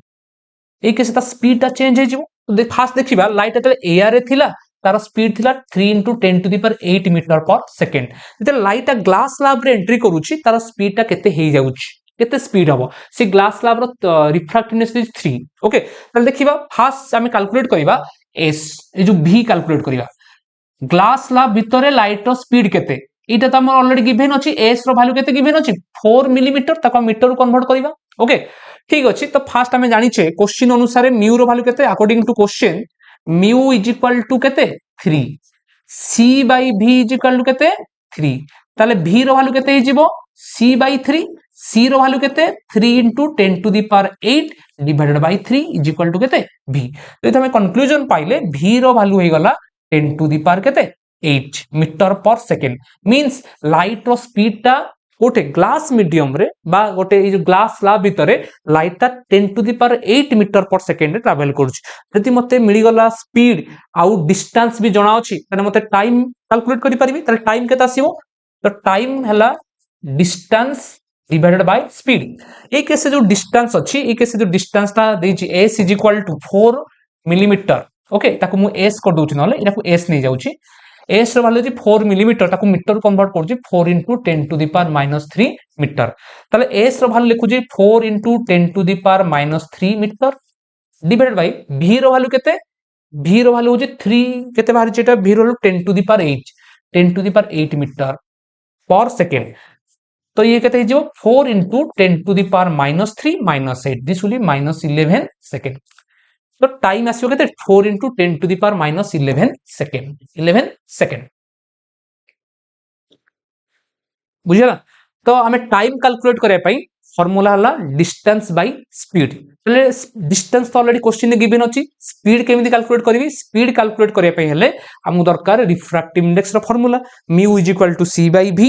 ए केस ता स्पीड ता चेंज हे जिवो तो फास्ट देखिबा लाइट जते एयर रे थिला तार स्पीड थिला 3 into 10 to the power 8 metre per second जते लाइट ग्लास स्लैब रे एंट्री करूची तार स्पीड ता केते हे जाउची केते स्पीड हबो से ग्लास स्लैब रो रिफ्रैक्टिवनेस इज 3 ओके तले देखिबा फास्ट हम कैलकुलेट करिबा एस ए जो v कैलकुलेट करिबा ग्लास स्लैब भितरे लाइट रो स्पीड केते इटा त हमर ऑलरेडी गिवन अछि s रो वैल्यू केते गिवन अछि 4 मिलीमीटर ताको मीटर रो कन्वर्ट करिबा ओके ठीक अछि तो फास्ट हमें जानि छे क्वेश्चन अनुसार म्यू रो वैल्यू केते according to question mu is equal to केते 3 c bye v is equal to केते 3 ताले v रो वैल्यू केते हिजिबो c बाय 3 c रो वैल्यू केते 3 into 10 to the power 8 divided by 3 is equal to केते v तो हमें कंक्लूजन पाइले v रो वैल्यू हे गला 10 to the power केते 8 metre per second means light रो स्पीड टा गोटे ग्लास मीडियम रे बा गोटे जो ग्लास स्लैब भितर लाइट टा 10 टू द पावर 8 मीटर पर सेकेंड रे ट्रैवल करूची जदि मते मिली गला स्पीड आउ डिस्टेंस भी जणा अछि तने मते टाइम कैलकुलेट करि परिबी त टाइम केता आसीबो तो टाइम हला डिस्टेंस डिवाइडेड बाय स्पीड ए केस जो डिस्टेंस अछि ए केस जो डिस्टेंस ता देछि s is equal to 4 millimetre okay ताको मु s कर दोछि नले इटाको s नै जाउछि s रो वैल्यू 4 मिलीमीटर ताको मीटर कन्वर्ट करछि 4 into 10 to the power minus 3 metre ताले s रो वैल्यू लिखुछि 4 into 10 to the power minus 3 metre divided bye v रो वैल्यू केते v रो वैल्यू होछि 3 केते बाहर जेटा v row 10 to the power 8 10 to the power 8 metre पर सेकेंड तो ये कहते हैं 4 into 10 to the power minus 3 minus 8 this will be minus 11 second तो टाइम आसीबो केते 4 into 10 to the power minus 11 second बुझिला तो हमें टाइम कैलकुलेट करया पई फार्मूला हला डिस्टेंस बाय स्पीड तले डिस्टेंस तो ऑलरेडी क्वेश्चन गिवन अछि स्पीड केमिति कैलकुलेट करबी स्पीड कैलकुलेट करया पई हेले हमु दरकार रिफ्रैक्टिव इंडेक्स रो formula mu is equal to c bye v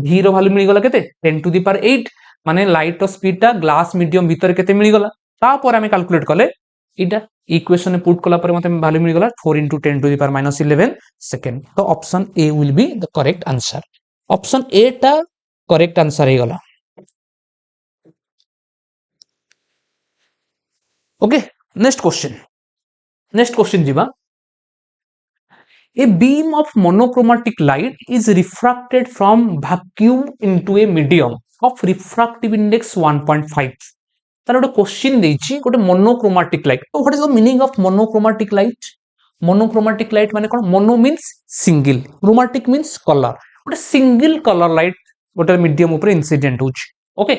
v रो वैल्यू मिली गला केते 10 टू द पावर 8 माने लाइट रो स्पीड ता ग्लास मीडियम भीतर केते मिली गला तापर हमें कैलकुलेट करले इटा इक्वेशन में पुट कला पर मते वैल्यू मिली गला 4 into 10 to the power minus 11 second तो option A will be the correct answer option ए टा करेक्ट आंसर हे गला ओके नेक्स्ट क्वेश्चन जीवा a beam of monochromatic light is refracted from vacuum into a medium of refractive index 1.5 तार गोटे question देछि गोटे monochromatic light तो what is the meaning of monochromatic light माने कोन mono means single chromatic means colour गोटे single colour light गोटे medium ऊपर इंसिडेंट होछि ओके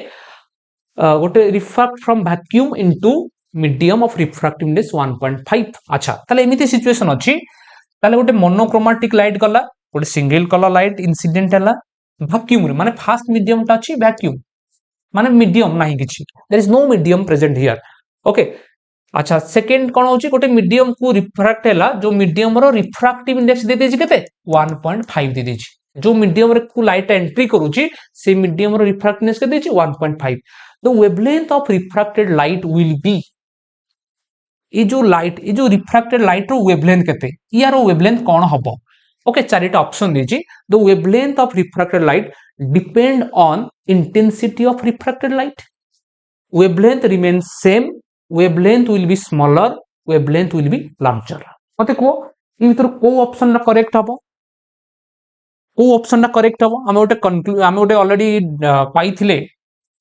गोटे refract from vacuum into medium of refractive index 1.5 अच्छा ताले एमिति सिचुएशन अछि ताले गोटे मोनोक्रोमैटिक लाइट गला गोटे सिंगल कलर लाइट इंसिडेंट हला वैक्यूम रे माने फर्स्ट मीडियम ता अछि वैक्यूम माने मीडियम नाही किछि there is no medium present here okay अच्छा सेकंड कोन होछि गोटे मीडियम को रिफ्रैक्ट हला जो मीडियम रो रिफ्रैक्टिव इंडेक्स दे देछि केते 1.5 दे देछि जो मीडियम रे को लाइट एंट्री करूछि से मीडियम रो रिफ्रैक्टिव इंडेक्स के देछि 1.5 the wavelength of refracted light will be ये जो रिफ्रैक्टेड लाइट रो वेवलेंथ केते यार वेवलेंथ कोन हबो ओके चारिटा ऑप्शन देछि the wavelength of refracted light depend on intensity of refracted light wavelength remains same wavelength will be smaller wavelength will be larger मते को इ भीतर को ऑप्शन ना करेक्ट हबो हम ओटे ऑलरेडी पाइथिले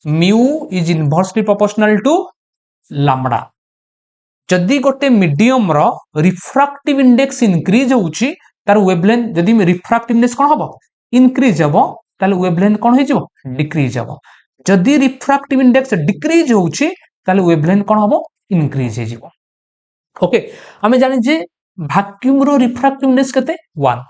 mu is inversely proportional to lambda जदि गोटे मीडियम रो रिफ्रैक्टिव इंडेक्स इंक्रीज होउची तार वेवलेंथ जदि रिफ्रैक्टिव इंडेक्स कोन हबो इंक्रीज हबो ताले वेवलेंथ कोन हे जबो डिक्रीज हबो जदि रिफ्रैक्टिव इंडेक्स डिक्रीज होउची ताले वेवलेंथ कोन हबो इंक्रीज हे जबो ओके हमें जानि जे वैक्यूम रो रिफ्रैक्टिव इंडेक्स केते 1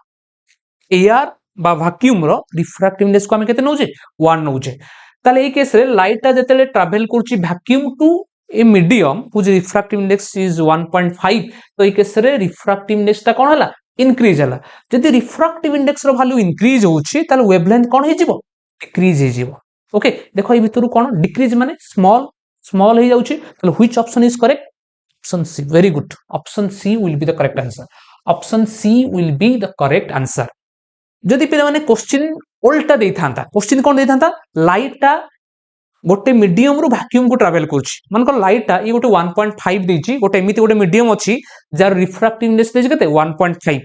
एआर बा वैक्यूम रो रिफ्रैक्टिव इंडेक्स को हमें केते नउजे 1 नउजे ताले ए केस रे लाइट ता जतेले ट्रैवल करची vacuum to A medium whose refractive index is 1.5 तो ए केस रे रिफ्रैक्टिव इंडेक्स ता कोन हला इंक्रीज हला जदि रिफ्रैक्टिव इंडेक्स रो वैल्यू इंक्रीज होउची ताले वेवलेंथ कोन हे जिवो डिक्रीज हे जिवो ओके देखो ए भितरु कोन डिक्रीज माने स्मॉल हे जाउची ताले which option is correct option C very good option C will be the correct answer option C will be the correct answer जदि पे माने क्वेश्चन उल्टा देई थांता क्वेश्चन कोन देई थांता लाइट ता गोटे मीडियम रु वैक्यूम को ट्रैवल करछि मानकर लाइट ता ये गोटे 1.5 देछि गोटे एमिति गोटे मीडियम अछि जार रिफ्रैक्टिव इंडेक्स देछि केते 1.5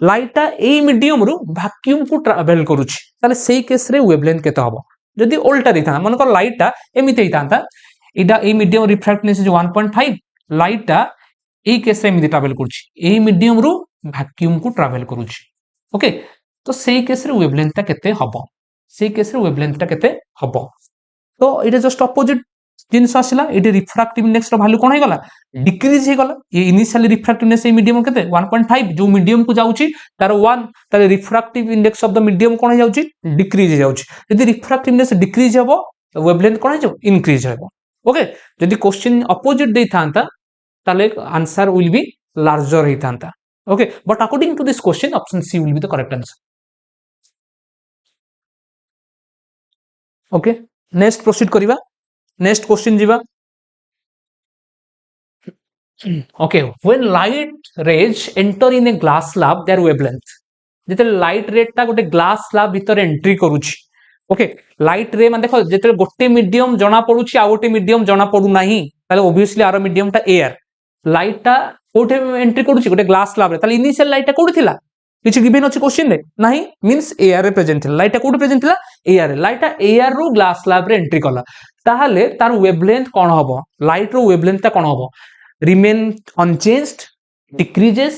लाइट ता ए मीडियम रु वैक्यूम को ट्रैवल करूछि ताले सेही केस रे वेवलेंथ केते हबो जदि उल्टा देता मानकर लाइट ता एमिति हितांता इडा ए मीडियम रिफ्रैक्टिव इंडेक्स 1.5 लाइट टा ए केस रे एमिति ट्रैवल करछि ए मीडियम रु वैक्यूम को ट्रैवल करूछि ओके तो सेही केस रे वेवलेंथ ता केते हबो सेही केस रे वेवलेंथ ता केते हबो तो इट जस्ट अपोजिट जिनस आसिला इट रिफ्रैक्टिव इंडेक्स रो वैल्यू कोन हे गला डिक्रीज हे गला ये इनिशियली रिफ्रैक्टिव इंडेक्स ए मीडियम केते 1.5 जो मीडियम को जाउची तार 1 तार refractive index of the medium कोन हे जाउची डिक्रीज हे जाउची यदि रिफ्रैक्टिव इंडेक्स डिक्रीज हेबो वेवलेंथ कोन हे जाउ इंक्रीज हेबो ओके यदि क्वेश्चन अपोजिट दे थांता ताले आंसर विल बी लार्जर हे थांता okay but according to this question option C will be the correct answer okay next proceed करिवा नेक्स्ट क्वेश्चन जीवा okay when light rays enter in a glass slab there wavelength जेते light रेट ता गोटे glass slab भीतर entry करूची okay light ray माने देखो जेते गोटे मीडियम जणा पडुची आ गोटे मीडियम जणा पडु नाही ताले ऑब्वियसली आरो मीडियम ता एयर लाइट ता कोठे एंट्री करूची गोटे ग्लास स्लैब रे ताले इनिशियल लाइट ता कोठी थिला किछि गिवन अछि क्वेश्चन रे नाही मींस एयर रे प्रेजेंट थिला लाइट ता कोठी प्रेजेंट थिला एयर रे लाइट ता एयर रो ग्लास स्लैब रे एंट्री कला ताहाले तार वेवलेंथ कोन हबो लाइट रो वेवलेंथ ता कोन हबो remain unchanged decreases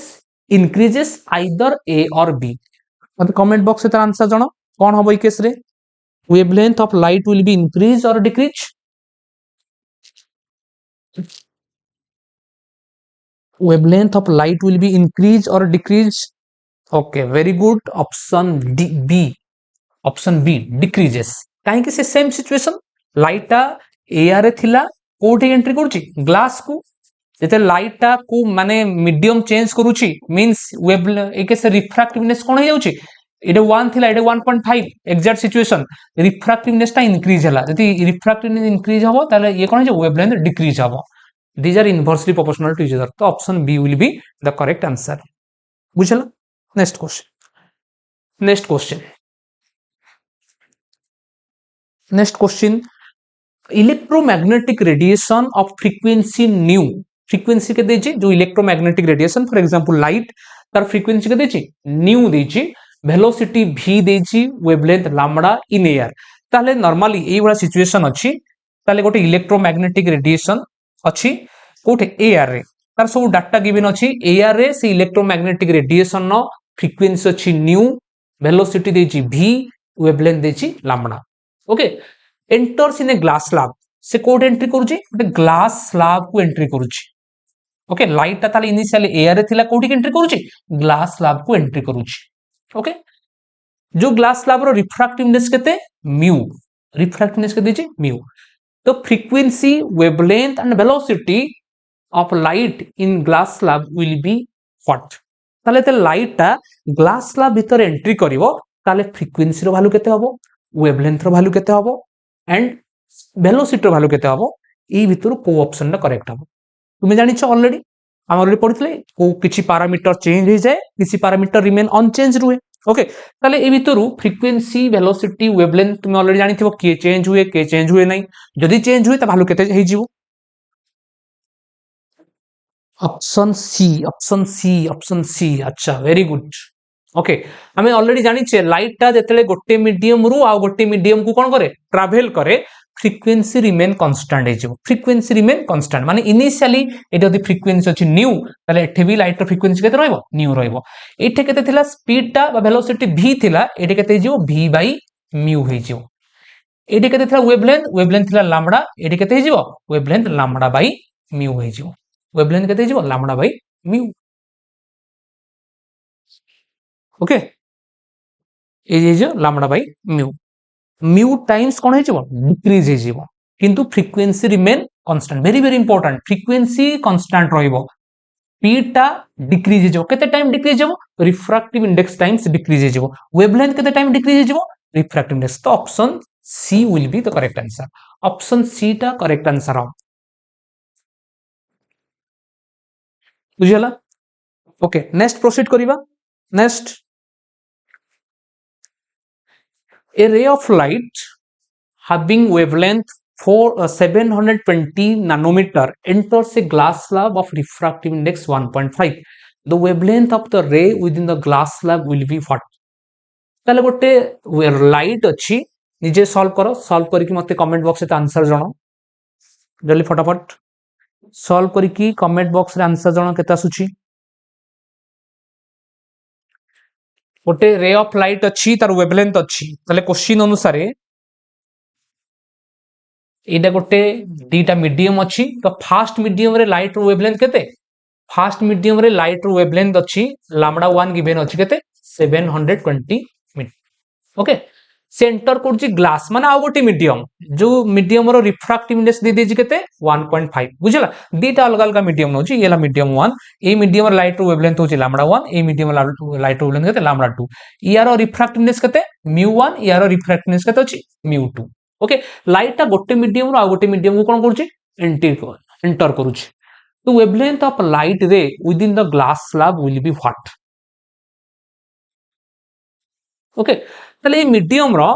increases either A or B मत कमेंट बॉक्स से तार आंसर जणो कोन हबो ई केस रे wavelength of light will be increase or decrease wavelength of light will be increase or decrease okay very good option D B option B decreases काहे कि से same situation light ता air रे थिला कोठी entry करूची glass को जेते लाइट टा को माने मीडियम चेंज करूची मींस वेव एके से रिफ्रैक्टिवनेस कोन हो जाउची एडे 1 थिला एडे 1.5 एग्जैक्ट सिचुएशन रिफ्रैक्टिवनेस टा इंक्रीज हला जति रिफ्रैक्टिवनेस इंक्रीज हबो ताले ये कोन हो वेवलेंथ डिक्रीज हबो these are inversely proportional to each other तो option B will be the correct answer बुझला next question electromagnetic radiation of frequency nu frequency के देछि जो electromagnetic radiation for example light तार फ्रीक्वेंसी के देछि न्यू देछि वेलोसिटी v देछि वेवलेंथ लैम्बडा इन एयर ताले नॉर्मली एई वाला सिचुएशन अछि ताले गोटे इलेक्ट्रोमैग्नेटिक रेडिएशन अछि कोठे एयर रे तार सब डाटा गिवन अछि एयर रे से इलेक्ट्रोमैग्नेटिक रेडिएशन नो फ्रीक्वेंसी अछि न्यू वेलोसिटी देछि v वेवलेंथ देछि lambda okay enters in a glass slab से कोड एंट्री करूची गोटे ग्लास स्लैब को एंट्री करूची ओके लाइट ता ताले इनिशियली एयर रे थिला कोठी एंट्री करूची ग्लास स्लैब को एंट्री करूची ओके जो ग्लास स्लैब रो रिफ्रैक्टिवनेस केते म्यू रिफ्रैक्टिवनेस के देछि म्यू तो frequency wavelength and velocity of light in glass slab will be what ताले ते लाइट ता ग्लास स्लैब भीतर एंट्री करिवो ताले फ्रीक्वेंसी रो वैल्यू केते हबो वेवलेंथ रो वैल्यू केते हबो एंड वेलोसिटी वैल्यू केते हबो ई भितर को ऑप्शन ना करेक्ट हबो तुमे जानि छ ऑलरेडी हम ऑलरेडी पढितले को किछि पैरामीटर चेंज हो जाए किछि पैरामीटर रिमेन अनचेंज रुहे ओके ताले ए भितर फ्रीक्वेंसी वेलोसिटी वेवलेंथ तुमे ऑलरेडी जानि थिबो के चेंज हुए नै जदी चेंज हुए त वैल्यू केते हे जिवो ऑप्शन सी अच्छा वेरी गुड ओके हमें ऑलरेडी जानि छे लाइट ता जेतेले गोटे मीडियम रु आ गोटे मीडियम को कोन करे ट्रैवल करे फ्रीक्वेंसी रिमेन कांस्टेंट हे जिवो फ्रीक्वेंसी रिमेन कांस्टेंट माने इनिशियली एटा यदि फ्रीक्वेंसी अछि न्यू ताले एठे भी लाइट रो फ्रीक्वेंसी केते रहइबो न्यू रहइबो एठे केते थिला स्पीड ता बा वेलोसिटी v थिला एठे केते जिवो v बाय म्यू हे जिवो एठे केते थिला वेवलेंथ थिला लैम्बडा एठे केते हे जिवो वेवलेंथ लैम्बडा बाय म्यू हे जिवो वेवलेंथ केते जिवो लैम्बडा बाय म्यू ओके ए जे lambda by mu mu times कोन हे जिवो डिक्रीज हे जिवो किंतु frequency remain constant very very important frequency constant रहइबो स्पीड ता डिक्रीज हे जिवो केते टाइम डिक्रीज हेबो रिफ्रैक्टिव इंडेक्स टाइम्स डिक्रीज हे जिवो वेवलेंथ केते टाइम डिक्रीज हे जिवो रिफ्रैक्टिव इंडेक्स तो option C will be the correct answer option C ता करेक्ट आंसर हो बुझियला ओके नेक्स्ट प्रोसीड करिवा next a ray of light having wavelength for 720 nanometer enters a glass slab of refractive index 1.5 the wavelength of the ray within the glass slab will be what ताले गोटे light अछि निजे solve करिकि मते comment box से answer जणो जल्दी फटाफट solve करिकि comment box रे answer जणो केता सुची गोटे रे ऑफ लाइट अच्छी तार वेवलेंथ अच्छी ताले क्वेश्चन अनुसार एटा गोटे दीटा मीडियम अच्छी तो फास्ट मीडियम रे लाइट रो वेवलेंथ केते फास्ट मीडियम रे लाइट रो वेवलेंथ अच्छी लैम्बडा 1 गिवन अच्छी केते 720 मीटर ओके सेंटर करछि ग्लास माने आ गोटे मीडियम जो मीडियम रो रिफ्रैक्टिव इंडेक्स दे देछि केते 1.5 बुझला दीटा अलग अलग मीडियम नोछि येला मीडियम 1 ए मीडियम लाइट रो वेवलेंथ होछि लैम्बडा 1 ए मीडियम लाइट रो वेवलेंथ केते लैम्बडा 2 यारो रिफ्रैक्टिव इंडेक्स केते म्यू 1 यारो रिफ्रैक्टिव इंडेक्स केते अछि म्यू 2 ओके लाइट टा गोटे मीडियम रो आ गोटे मीडियम को कोन करूची एंटर करूची तो वेवलेंथ ऑफ लाइट रे within the glass slab will be what okay ताले ए मीडियम रो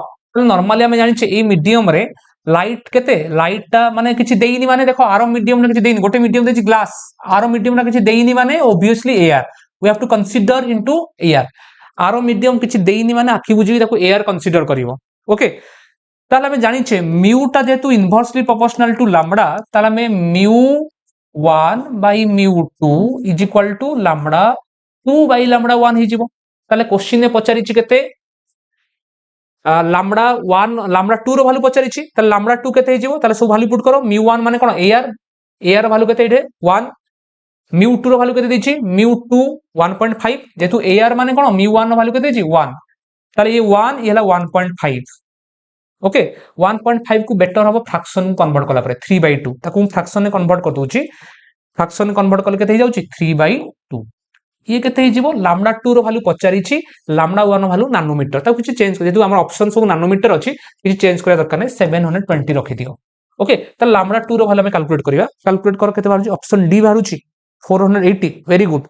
नॉर्मली हम जानि ए मीडियम रे लाइट केते लाइट टा माने किछि देइनी माने देखो आरो मीडियम ने किछि देइनी गोटे मीडियम देछि ग्लास आरो मीडियम ना किछि देइनी माने obviously air we have to consider into air आरो मीडियम किछि देइनी माने आखि बुझी ताको एयर कंसीडर करिवो ओके ताले हम जानि छे म्यू टा जेतु इनवर्सली प्रोपोर्शनल टू लैम्बडा ताले हम mu 1 by mu 2 is equal to lambda 2 by lambda 1 हि जिवो ताले क्वेश्चन ने पचारि छि केते लैम्बडा 1 लैम्बडा 2 रो वैल्यू पचारि छि ताले लैम्बडा 2 केते हि जिवो ताले सब वैल्यू पुट करो म्यू 1 माने कोन एयर एयर वैल्यू केते इडे 1 म्यू 2 रो वैल्यू केते दिछि म्यू 2 1.5 जेतु एयर माने कोन म्यू 1 रो वैल्यू केते दिछि 1 ताले ये 1 ये हला 1.5 ओके 1.5 को बेटर हबो फ्रैक्शन कन्वर्ट कला परे 3/2 ताकू फ्रैक्शन ने कन्वर्ट कर दोछि फ्रैक्शन कन्वर्ट कले केते हि जाउछि 3/2 ये केते हि जिवो लैम्बडा 2 रो वैल्यू पचारि छि लैम्बडा 1 रो वैल्यू नानोमीटर ताकू किछि चेंज जेतु हमर ऑप्शन सब नानोमीटर अछि किछि चेंज करिया दरकार नै 720 रखि दियो ओके त लैम्बडा 2 रो वैल्यू हम कैलकुलेट कर केते बारुछि ऑप्शन डी बारुछि 480 वेरी गुड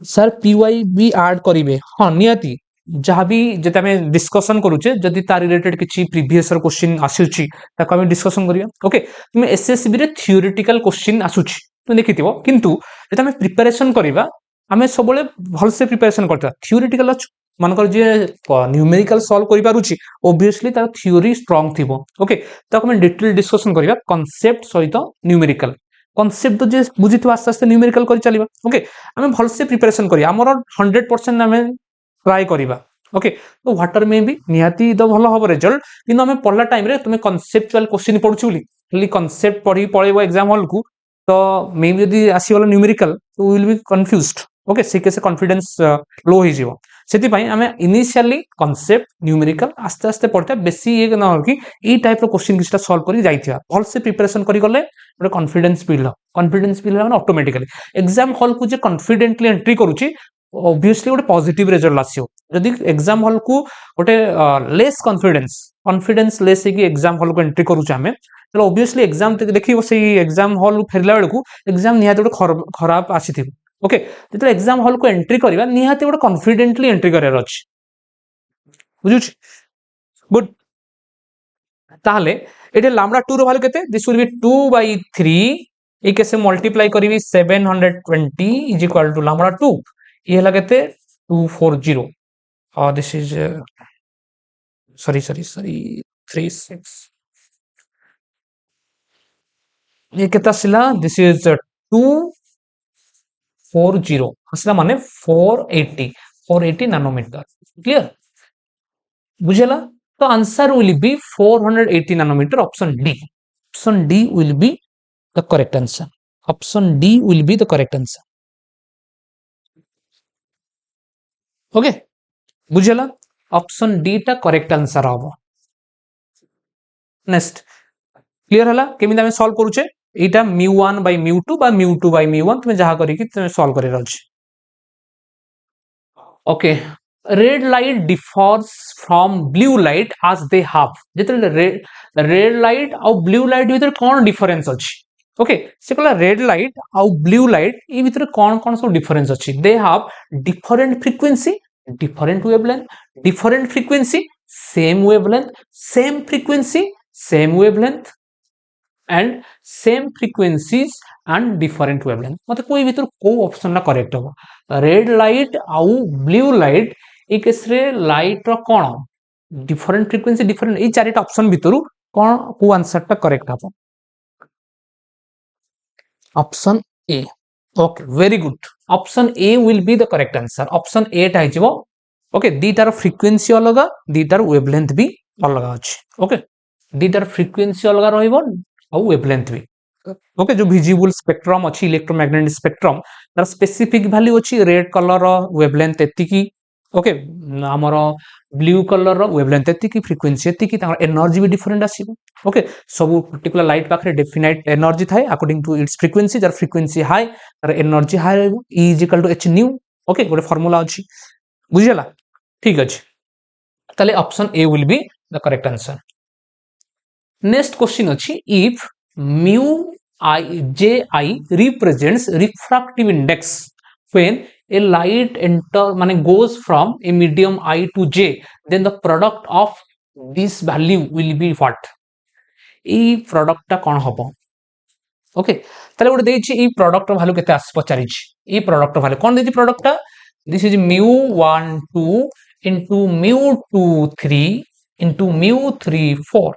सर पीवाई भी ऐड करिवे हां नियति जहाँ भी जते हमें डिस्कशन करूचे जदि ता रिलेटेड किछि प्रीवियस क्वेश्चन आसुछि ताको हम डिस्कशन करिया ओके तुम एसएसबी रे थ्योरेटिकल क्वेश्चन आसुछि तो देखिथिबो किंतु जते हमें प्रिपरेशन करिवा हमें सबले भल से प्रिपरेशन करता थ्योरेटिकल अछि मानकर जे न्यूमेरिकल सॉल्व करि पारुछि ऑब्वियसली तार थ्योरी स्ट्रांग थिबो ओके ताको हम डिटेल डिस्कशन करिवा कांसेप्ट सहित न्यूमेरिकल कॉन्सेप्ट तो जे बुझिथवा आस्ते आस्ते न्यूमेरिकल करि चलिबा ओके हमें भल से प्रिपरेशन करिया हमर 100% हमें ट्राई करिबा ओके तो वाटर में भी निहाती तो भलो हबो रिजल्ट किन हमें पढ़ला टाइम रे तुमे कांसेप्चुअल क्वेश्चन पढुछु बोली खाली कांसेप्ट पढी पळेबो एग्जाम हॉल को तो मे भी यदि आसी वाला न्यूमेरिकल तो विल बी कंफ्यूज्ड ओके से केसे कॉन्फिडेंस लो ही जीवो सेति पई हमें इनिशियली कांसेप्ट न्यूमेरिकल आस्ते आस्ते पढ़ता बेसी ये न हो कि ई टाइप रो क्वेश्चन किछटा सॉल्व करी जाइथिया भल से प्रिपरेशन करी गले ओरे कॉन्फिडेंस बिल्ड माने ऑटोमेटिकली एग्जाम हॉल को जे कॉन्फिडेंटली एंट्री करूची ऑब्वियसली गोटे पॉजिटिव रिजल्ट आसियो यदि एग्जाम हॉल को गोटे लेस कॉन्फिडेंस लेस है कि एग्जाम हॉल को एंट्री करूचे हमें तो ऑब्वियसली एग्जाम देखिबो से एग्जाम हॉल फेरला बेल को एग्जाम निहाती गोटे खराब आसीथि ओके जेते एग्जाम हॉल को एंट्री करबा निहाती गोटे कॉन्फिडेंटली एंट्री करार अछि बुझुछ गुड ताहले एटे लैम्बडा 2 रो वैल्यू केते दिस विल बी 2/3 ए केसे मल्टीप्लाई करबी 720 इज इक्वल टू लैम्बडा 2 ये हला केते 240 और दिस इज sorry 36 ये केता सिला दिस इज 240 असला माने 480 नैनोमीटर क्लियर बुझेला तो answer will be 480 nanometre option D will be the correct answer option D will be the correct answer okay बुझेला ऑप्शन डी टा करेक्ट आंसर हबो नेक्स्ट क्लियर हला केमिति हम सॉल्व करूचे एटा μ1 by μ2 बा μ2 by μ1 तुम जहा करी कि तुम सॉल्व करे रहछ okay red light differs from blue light as they have जेतले रेड लाइट और ब्लू लाइट भीतर कोन डिफरेंस अछि ओके से कहला रेड लाइट और ब्लू लाइट ई भीतर कोन कोन सब डिफरेंस अछि they have different frequency different wavelength different frequency same wavelength same frequency same wavelength and same frequencies and different wavelength मते कोई भीतर को ऑप्शन ना करेक्ट हो रेड लाइट आउ ब्लू लाइट ए केस रे लाइट रो कोन डिफरेंट फ्रीक्वेंसी डिफरेंट ए चारिटा option भीतर कोन को आंसर ता करेक्ट हो option A okay very good option A will be the correct answer option ए टा हिजबो ओके दीटार फ्रीक्वेंसी अलग दीटार वेवलेंथ भी अलग अछि ओके दीटार फ्रीक्वेंसी अलग रहइबो और वेवलेंथ भी ओके जो विजिबल स्पेक्ट्रम अछि इलेक्ट्रोमैग्नेटिक स्पेक्ट्रम तार स्पेसिफिक वैल्यू अछि रेड कलर वेवलेंथ एति की ओके हमर ब्लू कलर वेवलेंथ एति की फ्रीक्वेंसी एति की तार एनर्जी भी डिफरेंट आसीबो ओके सब पर्टिकुलर लाइट पाखरे डेफिनाइट एनर्जी थाए अकॉर्डिंग टू इट्स फ्रीक्वेंसी जर फ्रीक्वेंसी हाई तार एनर्जी हाई रहइबो E = h nu ओके गोटे फार्मूला अछि बुझियला ठीक अछि ताले option A will be the correct answer. Next question अछि if mu ji represents refractive index when a light enter माने goes from a medium I to j, then the product of this value will be what? এই প্রডক্টটা কোন হবো? ওকে, তাহলে গোটে দেইছি এই প্রডক্টর value কেতে আস পচারিছি। এই প্রডক্টর ভ্যালু কোন দেইছি প্রডক্টটা? This is mu1 2 into mu2 3 into mu3 4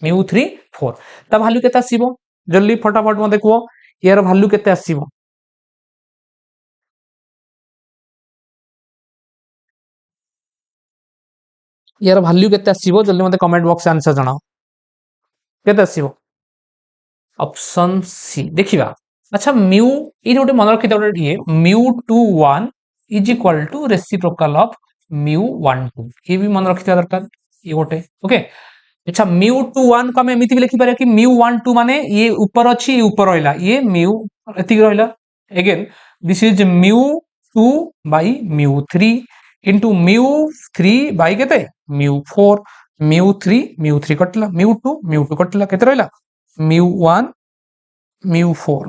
mu3 4 তা ভ্যালু কেতে আসিব? জলদি ফটাফট মতে কুহ ইয়ার ভ্যালু কেতে আসিব? ইয়ার ভ্যালু কেতে আসিব জলদি মতে কমেন্ট বক্স আনসার জনাও। কেতে আসিব? অপশন সি দেখিবা। আচ্ছা মিউ এই গোটে মনে রখি গোটে ইয়ে mu21 is equal to reciprocal of mu12 ये भी मन रखिथा दरकार ये गोटे ओके। अच्छा mu21 को हमें एमिति भी लिखि पारे कि mu12 माने ये ऊपर अछि ये ऊपर रहला ये mu एति रहला again this is mu2 by mu3 into mu3 by केते mu4 mu3 कटला mu2 कटला केते रहला mu1 mu4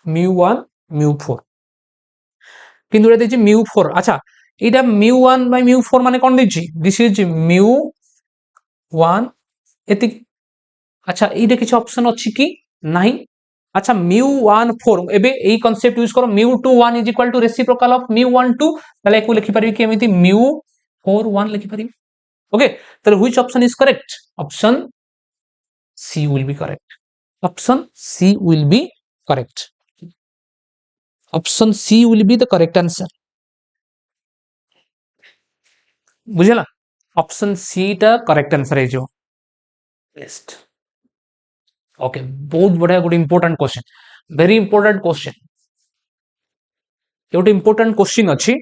mu1 mu4 কিন্তু এটা দিছি mu4। আচ্ছা এটা mu1 বাই mu4 মানে কোন দিছি দিস ইজ mu1 এতি। আচ্ছা এইটা কিছু অপশন আছে কি নাই? আচ্ছা mu14 এবে এই কনসেপ্ট ইউজ করো mu21 is equal to reciprocal of mu12 তাহলে একু লিখি পারিবি কি এমিতি mu41 লিখি পারিবি ওকে। তাহলে which option is correct? Option C will be correct. Option C will be correct. Option C will be the correct answer. बुझला option C टा correct answer है जो नेक्स्ट ओके बहुत बढ़िया गोटे important question very important question गोटे important question अच्छी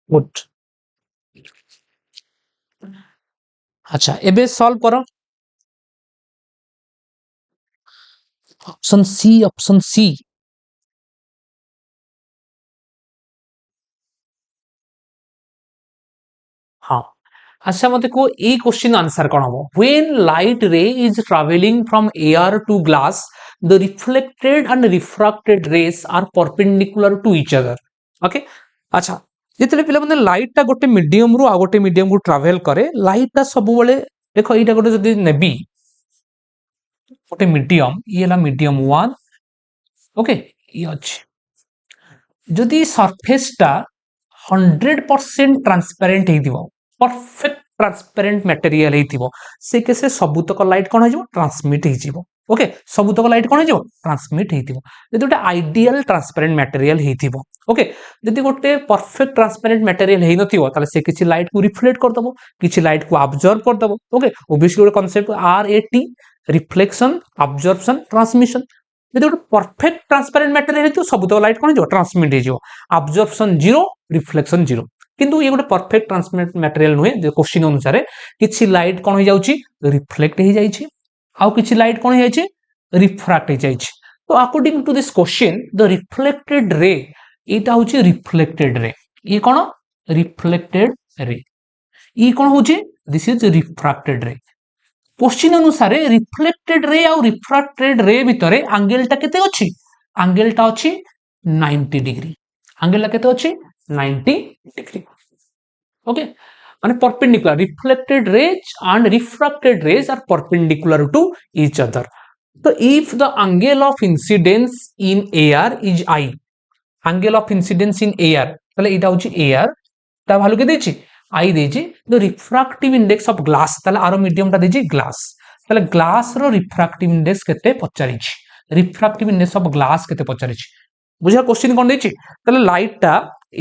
good. अच्छा एबे सॉल्व करो ऑप्शन सी ऑप्शन सी। हाँ अच्छा मत को ए क्वेश्चन आंसर कौन हम when light ray is travelling from air to glass the reflected and refracted rays are perpendicular to each other okay. अच्छा जितने पिला माने लाइट टा गोटे मीडियम रु आ गोटे मीडियम को ट्रैवल करे लाइट टा सब बेले देखो एटा गोटे जदी नेबी गोटे मीडियम ये हला मीडियम 1 ओके ये अच्छे जदि सरफेस टा 100% ट्रांसपेरेंट हेतिबो परफेक्ट ट्रांसपेरेंट मटेरियल हेतिबो से केसे सबुतक लाइट कोन हेजिबो ट्रांसमिट हेजिबो ओके सबुतक लाइट कोन हेजिबो ट्रांसमिट हेतिबो जदि गोटे आइडियल ट्रांसपेरेंट मटेरियल हेतिबो ओके। जदि गोटे परफेक्ट ट्रांसपेरेंट मटेरियल हेइ नथिबो ताले से किछि लाइट को रिफ्लेक्ट कर दबो किछि लाइट को अब्जॉर्ब कर दबो ओके। ओबियसली गोटे concept RAT reflection absorption transmission जदि गोटे परफेक्ट ट्रांसपेरेंट मटेरियल हेतिबो सबुतक लाइट कोन हेजिबो ट्रांसमिट हेजिबो अब्जॉर्प्शन 0 रिफ्लेक्शन 0 किंतु ये गोटे परफेक्ट ट्रांसमिट मटेरियल नुहे क्वेश्चन अनुसार किछि लाइट कोन हो जाउची रिफ्लेक्ट हो जाइछि आउ किछि लाइट कोन हो जाइछि रिफ्रैक्ट हो जाइछि। तो according to this question the reflected ray एटा होची रिफ्लेक्टेड रे ये कोन रिफ्लेक्टेड रे ये कोन होची दिस इज रिफ्रैक्टेड रे। क्वेश्चन अनुसार रिफ्लेक्टेड रे और रिफ्रैक्टेड रे भितरे एंगल टा केते अछि एंगल टा अछि 90 डिग्री एंगल टा केते अछि 90 डिग्री ओके माने perpendicular reflected rays and refracted rays are perpendicular to each other. तो if the angle of incidence in air is i angle of incidence in air ताले एटा होची एयर ता वैल्यू के देछि आई देछि the refractive index of glass ताले आरो मीडियम ता देछि ग्लास ताले ग्लास रो रिफ्रैक्टिव इंडेक्स केते पचारिछि रिफ्रैक्टिव इंडेक्स ऑफ ग्लास केते पचारिछि बुझा क्वेश्चन कोन देछि ताले लाइट टा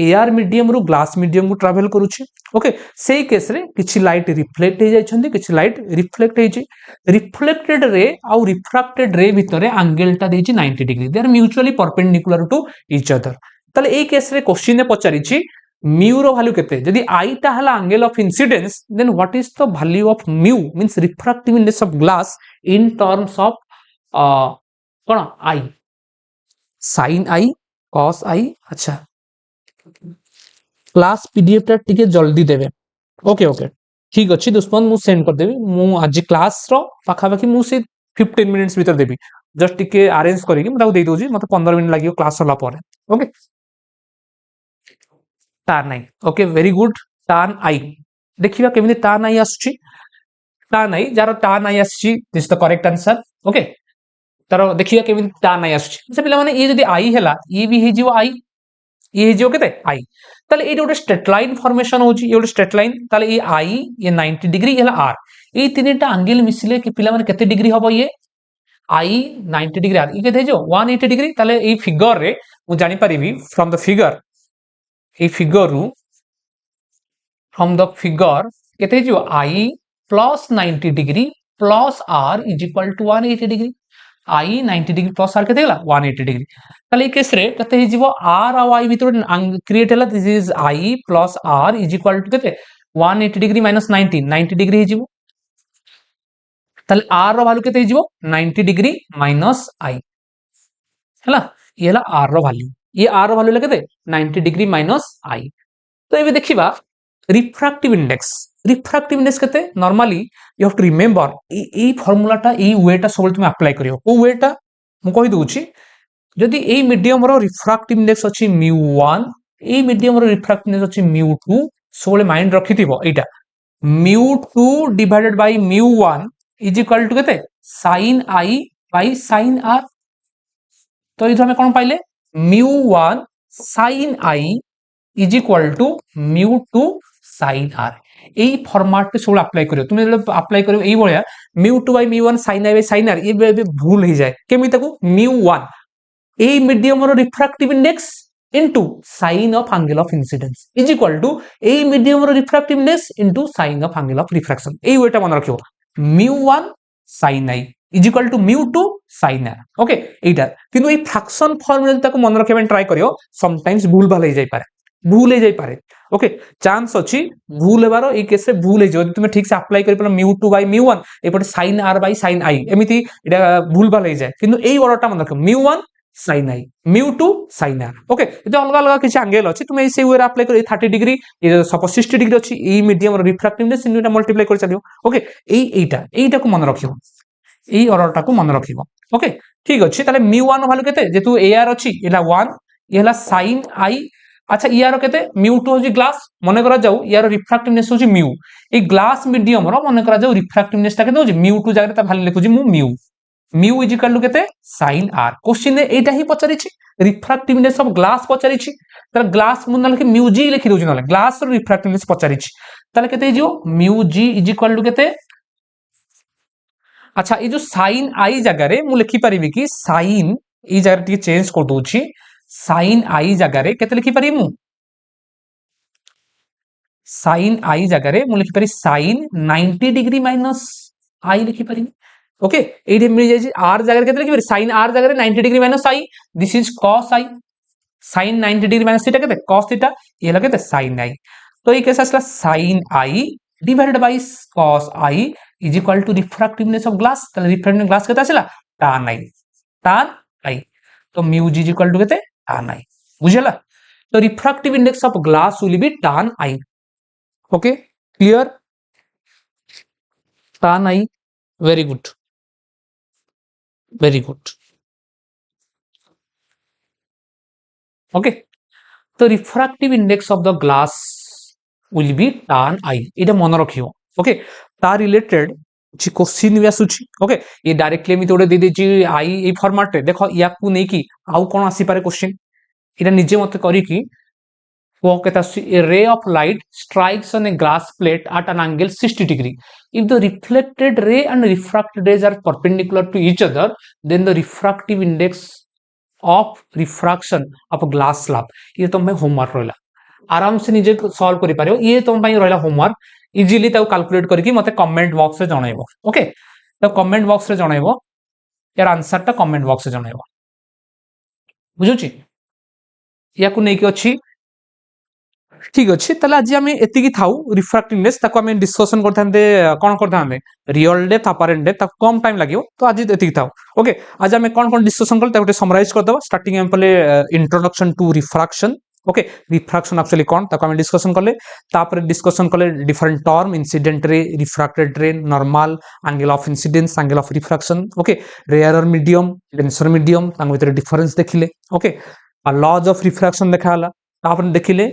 एयर मीडियम रु ग्लास मीडियम को ट्रैवल करूछि ओके सेही केस रे किछि लाइट रिफ्लेक्ट हो जाइछन्ती किछि लाइट रिफ्लेक्ट हेछि रिफ्लेक्टेड रे आ रिफ्रैक्टेड रे भितरे एंगल टा देछि 90 degree they are mutually perpendicular to each other. ताले ए केस रे क्वेश्चन ने पचारिछि म्यू रो वैल्यू केते जदि आई टा हला angle of incidence then what is the value of mu means refractive index of glass in terms of कोन i sin i cos i अच्छा क्लास पीडीएफ टा टिके जल्दी देबे ओके ओके ठीक अच्छे दुष्मन मु सेंड कर देबी मु आज क्लास रो पाखा पाखी मु से 15 मिनिट्स भीतर देबी जस्ट टिके अरेंज करके मु ताको दे दोजी मते 15 मिनिट लागियो क्लास होला पर ओके टान आई ओके वेरी गुड टान आई देखिबा केमिति टान आई आछी टान आई जार टान आई आछी this the correct answer okay तार देखिबा केमिति टान आई आछी से पिला माने ये जदी आई हैला ये भी हे जिवो आई ये हे जिवो केते आई ताले ये गोटे स्ट्रेट लाइन फॉर्मेशन होची ये गोटे स्ट्रेट लाइन ताले ये आई ये 90 डिग्री ये आर ये तीनटा एंगल मिसले कि पिला माने केते डिग्री हबो ये आई 90 डिग्री आर ये केते जो 180 डिग्री ताले ये फिगर रे मु जानि परिबी फ्रॉम द फिगर ये फिगर रु फ्रॉम द फिगर केते जो i plus 90 degree plus r is equal to 180 degree i 90 degree plus r केते गेला 180 डिग्री ताले केस रे केते हे जीवो आर आ आई भीतर क्रिएट हैला this is i plus r is equal to केते 180 डिग्री माइनस 90 90 डिग्री हे जीवो ताले आर रो वैल्यू केते हे जीवो 90 डिग्री माइनस आई हैला ये हैला आर रो वैल्यू ये आर रो वैल्यू केते 90 डिग्री माइनस आई तो एबे देखिबा रिफ्रैक्टिव इंडेक्स केते normally you have to remember ए फार्मूलाटा ए वेटा सब तुम अप्लाई करियो ओ वेटा मु कहि दोछि जदि ए मीडियम रो रिफ्रैक्टिव इंडेक्स अछि μ1 ए मीडियम रो रिफ्रैक्टिव इंडेक्स अछि μ2 सब माइंड रखिथिबो एटा μ2 divided by μ1 is equal to केते sin i by sin r तो इधर हमें कोन पाइले μ1 sin i is equal to μ2 sin r এই ফরম্যাট सब अप्लाई करियो तुम जब अप्लाई करियो এই भलिया μ2 by μ1 sin i by sin r ये भूल हो जाए केमी ताको μ1 ए मीडियम रो refractive index into sine of angle of incidence is equal to a medium रो refractive index into sine of angle of refraction ए वेटा मन रखियो μ1 sin i is equal to μ2 sin r okay एटा किंतु ए फ्रैक्शन फॉर्म रे ताको मन रखिया ट्राई करियो सम टाइम्स भूल भाल हो जाई पारे भूल हो जाई पारे ओके चांस अछि भूल हेबारो ए केस रे भूल हे जदि तुम ठीक से अप्लाई करि पलो μ2 बाय μ1 एपटे sin r by sin i एमिति एटा भूल भाल हो जाय किंतु एई वर्डटा मन रखियो μ1 sin i μ2 sin r okay जे अलग अलग किछ एंगल अछि तुम एई वे अप्लाई करि 30 डिग्री ये सपोज 60 डिग्री अछि ए मीडियम रो रिफ्रैक्टिव इंडेक्स इनटा मल्टीप्लाई कर चलियो ओके एईटा को मन रखियो एई ऑर्डरटा को मन रखियो ओके ठीक अछि ताले μ1 वैल्यू केते जेतु ar अछि एला 1 एला sin i अच्छा यार केते μ2 होजी ग्लास मने करा जाऊ यार रिफ्रैक्टिवनेस होजी μ ए ग्लास मीडियम रो मने करा जाऊ रिफ्रैक्टिवनेस ता केते होजी μ2 जगह ता वैल्यू लिखुजी मु μ इज इक्वल टू केते sin r क्वेश्चन ए एटा ही पचारि छि रिफ्रैक्टिवनेस ऑफ ग्लास पचारि छि त ग्लास मु न लिखि μg लिखि दोजी न ग्लास रो रिफ्रैक्टिवनेस पचारि छि ताले केते हिजो μg इज इक्वल टू केते अच्छा ये जो sin i जगह रे मु लिखि परिबी कि sin ई जगह टी चेंज कर दोछि sin i जगह रे केते लिखि परिबी मु sin i जगह रे मु लिखि परि sin 90 डिग्री माइनस i लिखि परिबी ओके एठी मिल जाय r जगह रे केते लिखि परि sin r जगह रे 90 degree minus i this is cos i sin 90 degree minus theta केते cos थीटा ये लगे केते sin i तो ये केस असला sin i divided by cos i is equal to refractiveness of glass त रिफ्रैक्टिव ग्लास केते आसिला tan i तो μg इज इक्वल टू केते tan i बुझला तो refractive index of glass will be tan i okay clear tan i very good okay तो refractive index of the glass will be tan i एटा मन रखियो okay ता related जी question भी आसुची okay ये डायरेक्टली मी तोडे दे देची आई ए फॉर्मेट रे देखो या को नै की आउ कोन आसी पारे क्वेश्चन एटा निजे मते करी की वो कहता a ray of light strikes on a glass plate at an angle 60 degree if the reflected ray and refracted rays are perpendicular to each other then the refractive index of refraction of a glass slab ये तुम homework रहला आराम से निजे solve करि पारियो ये तुम पई रहला होमवर्क इजीली ताऊ कैलकुलेट करके मते कमेंट बॉक्स रे जणाइबो ओके तो कमेंट बॉक्स रे जणाइबो यार आंसर ता कमेंट बॉक्स रे जणाइबो बुझुची या को नै की अछि ठीक अच्छे ताले आज आम एति थाऊ रिफ्रैक्टिव इंडेक्स ताको आम डिस्कशन करथांते कोन करथांते रियल डेप्थ अपारेंट डेप्थ ताको कम टाइम लागियो तो आज एति थाऊ ओके आज आम कोन कोन डिस्कशन करले ताको समराइज कर दबा स्टार्टिंग हम पहले introduction to refraction okay refraction actually कौन ताको हम डिस्कशन कले तापर डिस्कशन कले different term incident ray refracted ray normal angle of incidence angle of refraction okay rarer medium denser medium तांग भीतर डिफरेंस देखिले ओके लॉज ऑफ रिफ्रैक्शन देखाला तापर देखिले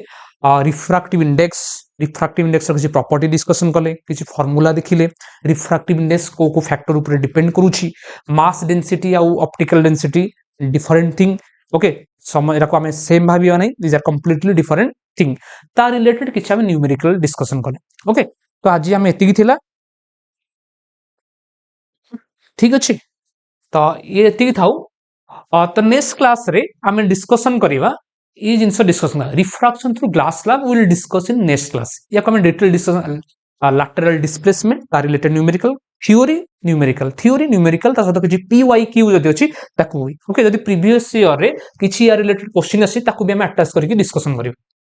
रिफ्रैक्टिव इंडेक्स रो किसी प्रॉपर्टी डिस्कशन कले किसी फार्मूला देखिले रिफ्रैक्टिव इंडेक्स को फैक्टर ऊपर डिपेंड करूची मास डेंसिटी आ optical density different thing okay समय एराको हमें सेम भाबियो नै this are completely different thing ता रिलेटेड किछ हम न्यूमेरिकल डिस्कशन कले ओके तो आज हम एतिकी थिला ठीक अछि तो ये एतिकी थाउ तो नेक्स्ट क्लास रे हम डिस्कशन करिवा ये जिनस discussion refraction through glass slab will discuss in next class या हम डिटेल डिस्कशन लैटरल डिस्प्लेसमेंट ता रिलेटेड न्यूमेरिकल थ्योरी न्यूमेरिकल ता सहित किछि पीवाईक्यू जदि अछि ताकू ओके जदि प्रीवियस ईयर रे किछि या रिलेटेड क्वेश्चन अछि ताकू भी हम अटैच करके डिस्कशन करियो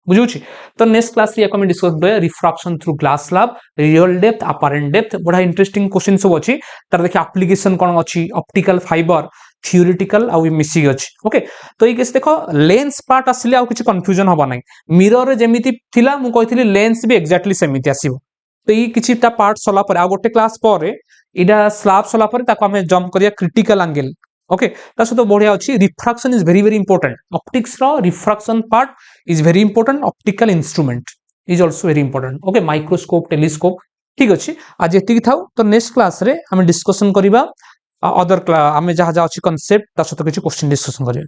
बुझुछि तो नेक्स्ट क्लास रे हम डिस्कस करबे refraction through glass slab real depth apparent depth बड़ा इंटरेस्टिंग क्वेश्चन सब अछि तार देखि एप्लीकेशन कोन अछि ऑप्टिकल फाइबर थियोरेटिकल आ मिसिंग अछि ओके तो ये केस देखो लेंस पार्ट आसिले आ किछि कंफ्यूजन हबा नै मिरर रे जेमिति थिला मु कहिथिली लेंस भी एक्जेक्टली सेमिति आसीबो तो ये किछि ता पार्ट सला पर आ गोटे क्लास पर इडा स्लैब सला पर ताको हमें जंप करिया क्रिटिकल एंगल ओके ता सतो बढ़िया अछि refraction is very important optics रो refraction part is very important optical instrument is also very important okay microscope telescope ठीक अछि आज एतिकी थाउ तो नेक्स्ट क्लास रे हम डिस्कशन करिबा अदर आमे जहाँ जहाँ अच्छी कॉन्सेप्ट ता सहित किछि क्वेश्चन डिस्कशन करिया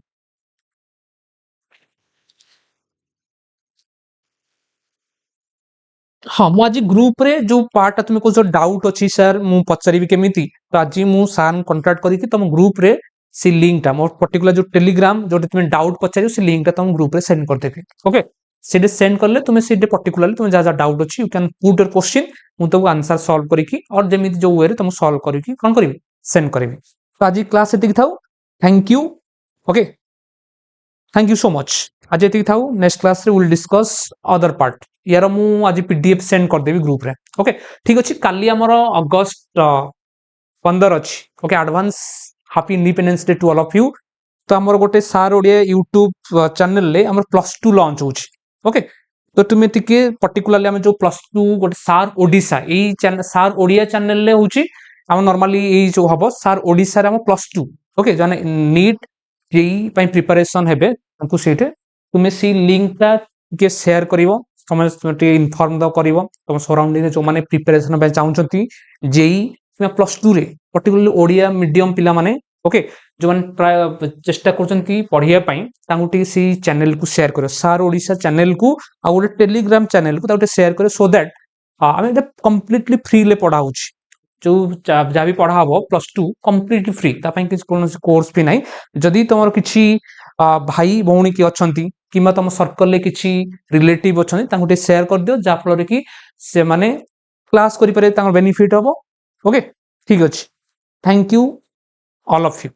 हाँ मु आज ग्रुप रे जो पार्ट तुम को जो डाउट अछि सर मु पचारिबी केमिति तो आज मु सार कांटेक्ट करिकि तुम ग्रुप रे से लिंक ता मोर पर्टिकुलर जो टेलीग्राम जो तुम डाउट पचारियो से लिंक ता तुम ग्रुप रे सेंड कर देबे ओके सेडे सेंड करले तुम सेडे पर्टिकुलरली तुम जहाँ जहाँ डाउट अछि you can put your question मु तो आंसर सॉल्व करिकि और जेमिति जो वे रे तुम सॉल्व करिकि कोन करिबी सेंड करिबी तो आज क्लास एतिक थाउ thank you okay thank you so much आज एतिक थाउ नेक्स्ट क्लास रे विल डिस्कस अदर पार्ट यार मु आज पीडीएफ सेंड कर देबी ग्रुप रे ओके ठीक अछि काली हमर अगस्त 15 अछि okay advance happy independence day to all of you तो हमर गोटे सार ओडिया यूट्यूब चैनल ले हमर +2 लॉन्च होछि ओके तो तुमे टिके पर्टिकुलरली हम जो +2 गोटे सार ओडिसा ए चैनल सार ओडिया चैनल ले होछि हम नॉर्मली ए जो हबो सार ओडिसा रे हम +2 ओके जने नीट जेई पई प्रिपरेशन हेबे हमकु सेठे तुमे सी लिंक ता के शेयर करिवो समझते इनफॉर्म द करिवो तुम सराउंडिंग जो माने प्रिपरेशन पे चाहउछंती जेई +2 रे पर्टिकुलरली ओडिया मीडियम पिला माने ओके जो मन चेष्टा करछंती पढिया पई तांगु टी सी चैनल को शेयर करो सार ओडिसा चैनल को आ गोटे टेलीग्राम चैनल को ताउटे शेयर करे सो दैट आमे कंप्लीटली फ्री ले पढाउछि जो जा भी पढ़ा हबो +2 कंप्लीटली फ्री ता पई किछ कोर्स भी नाही जदी तमर किछि भाई भौणी की अछंती किमा तम सर्कल ले किछि रिलेटिव अछंती तांगु टे शेयर कर दियो जा फल रे कि से माने क्लास करि पारे तांगु बेनिफिट हबो ओके ठीक अछि thank you all of you